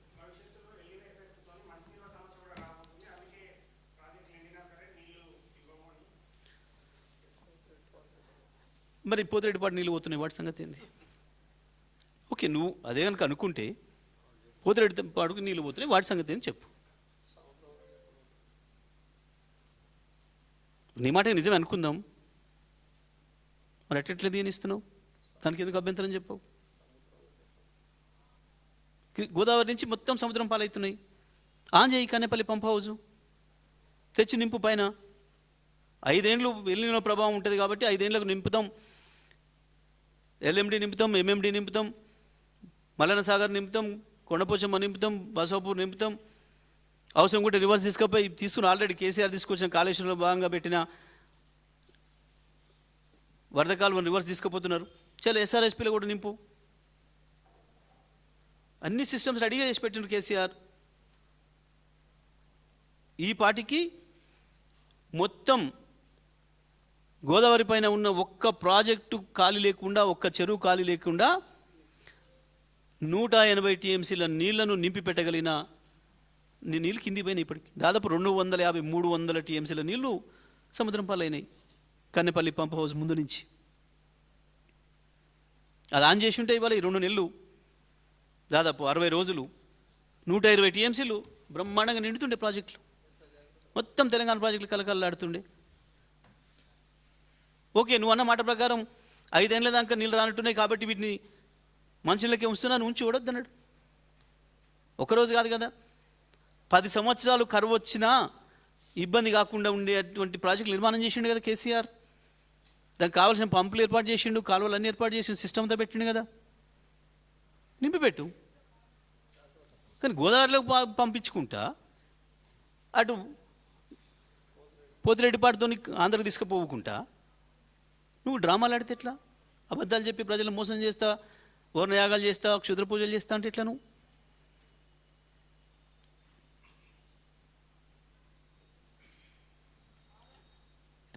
Speaker 1: మరి పోతిరెడ్డిపాటు నీళ్ళు పోతున్నాయి, వాటి సంగతి ఏంది? ఓకే, నువ్వు అదే కనుక అనుకుంటే పోతిరెడ్డిపాటుకు నీళ్ళు పోతున్నాయి, వాటి సంగతి ఏంది చెప్పు. నీ మాట నిజమే అనుకుందాం, మరి ఎట్లా దీనిస్తున్నావు? దానికి ఎందుకు అభ్యంతరం చెప్పవు? గోదావరి నుంచి మొత్తం సముద్రం పాలవుతున్నాయి. ఆన్ చేయి కన్నెపల్లి పంప్ హౌజు తెచ్చి నింపు. పైన 5 ఏళ్ళు ఎల్లిన ప్రభావం ఉంటుంది కాబట్టి 5 ఏళ్ళకు నింపుతాం. ఎల్ఎండి నింపుతాం, ఎంఎండి నింపుతాం, మల్లన సాగర్ నింపుతాం, కొండపోచమ్మ నింపుతాం, బసవపూర్ నింపుతాం. అవసరం కూడా రివర్స్ తీసుకుని ఆల్రెడీ కేసీఆర్ తీసుకొచ్చిన కాళేశ్వరంలో భాగంగా పెట్టిన వరద కాలువను రివర్స్ తీసుకుపోతున్నారు. చాలా ఎస్ఆర్ఎస్పీలో కూడా నింపు. అన్ని సిస్టమ్స్ రెడీగా చేసి పెట్టినారు కేసీఆర్. ఈ పాటికి మొత్తం గోదావరి పైన ఉన్న ఒక్క ప్రాజెక్టు ఖాళీ లేకుండా, ఒక్క చెరువు ఖాళీ లేకుండా 180 టీఎంసీల నీళ్లను నింపి పెట్టగలిగిన నీళ్ళు కింది పోయినాయి. ఇప్పటికి దాదాపు 250-300 టీఎంసీల నీళ్లు సముద్రం పాలైనాయి కన్నెపల్లి పంప్ హౌస్ ముందు నుంచి. అది ఆన్ చేసి ఉంటే ఇవాళ ఈ 2 నెలలు దాదాపు 60 రోజులు 120 టీఎంసీలు బ్రహ్మాండంగా నిండుతుండే ప్రాజెక్టులు. మొత్తం తెలంగాణ ప్రాజెక్టులు కలకలలాడుతుండే. ఓకే, నువ్వు అన్న మాట ప్రకారం 5 ఏళ్ళ దాకా నీళ్ళు రానట్టున్నాయి కాబట్టి వీటిని మనుషులకే ఉంచుతున్నాను, ఉంచి ఓడొద్దన్నాడు. ఒకరోజు కాదు కదా, 10 సంవత్సరాలు కరువు వచ్చినా ఇబ్బంది కాకుండా ఉండేటువంటి ప్రాజెక్టులు నిర్మాణం చేసిండు కదా కేసీఆర్. దానికి కావాల్సిన పంపులు ఏర్పాటు చేసిండు, కాలువలు అన్నీ ఏర్పాటు చేసిండు, సిస్టమ్తో పెట్టిండు కదా. నింపిపెట్టు. కానీ గోదావరిలోకి పంపించుకుంటా అటు పోతిరెడ్డిపాటుతో ఆంధ్రకు తీసుకుపోవుకుంటా నువ్వు డ్రామాలు ఆడితే ఎట్లా? అబద్ధాలు చెప్పి ప్రజలను మోసం చేస్తా, వర్ణయాగాలు చేస్తా, క్షుద్ర పూజలు చేస్తా అంటే ఎట్లా? నువ్వు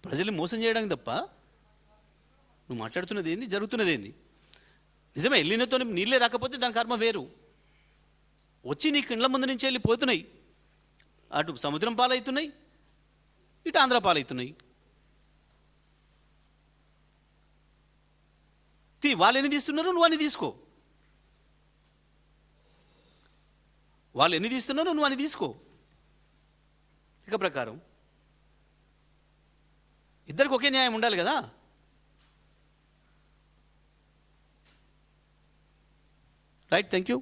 Speaker 1: ప్రజల్ని మోసం చేయడానికి తప్ప నువ్వు మాట్లాడుతున్నది ఏంది, జరుగుతున్నది ఏంది? నిజమే, వెళ్ళినతో నీళ్ళే రాకపోతే దాని కర్మ వేరు. వచ్చి నీకు ఇండ్ల ముందు నుంచి వెళ్ళిపోతున్నాయి, అటు సముద్రం పాలవుతున్నాయి, ఇటు ఆంధ్ర పాలవుతున్నాయి. వాళ్ళు ఎన్ని తీస్తున్నారు, నువ్వు అని తీసుకో. వాళ్ళు ఎన్ని తీస్తున్నారో నువ్వు అని తీసుకో. ఇక ప్రకారం ఇద్దరికి ఒకే న్యాయం ఉండాలి కదా. Right, thank you.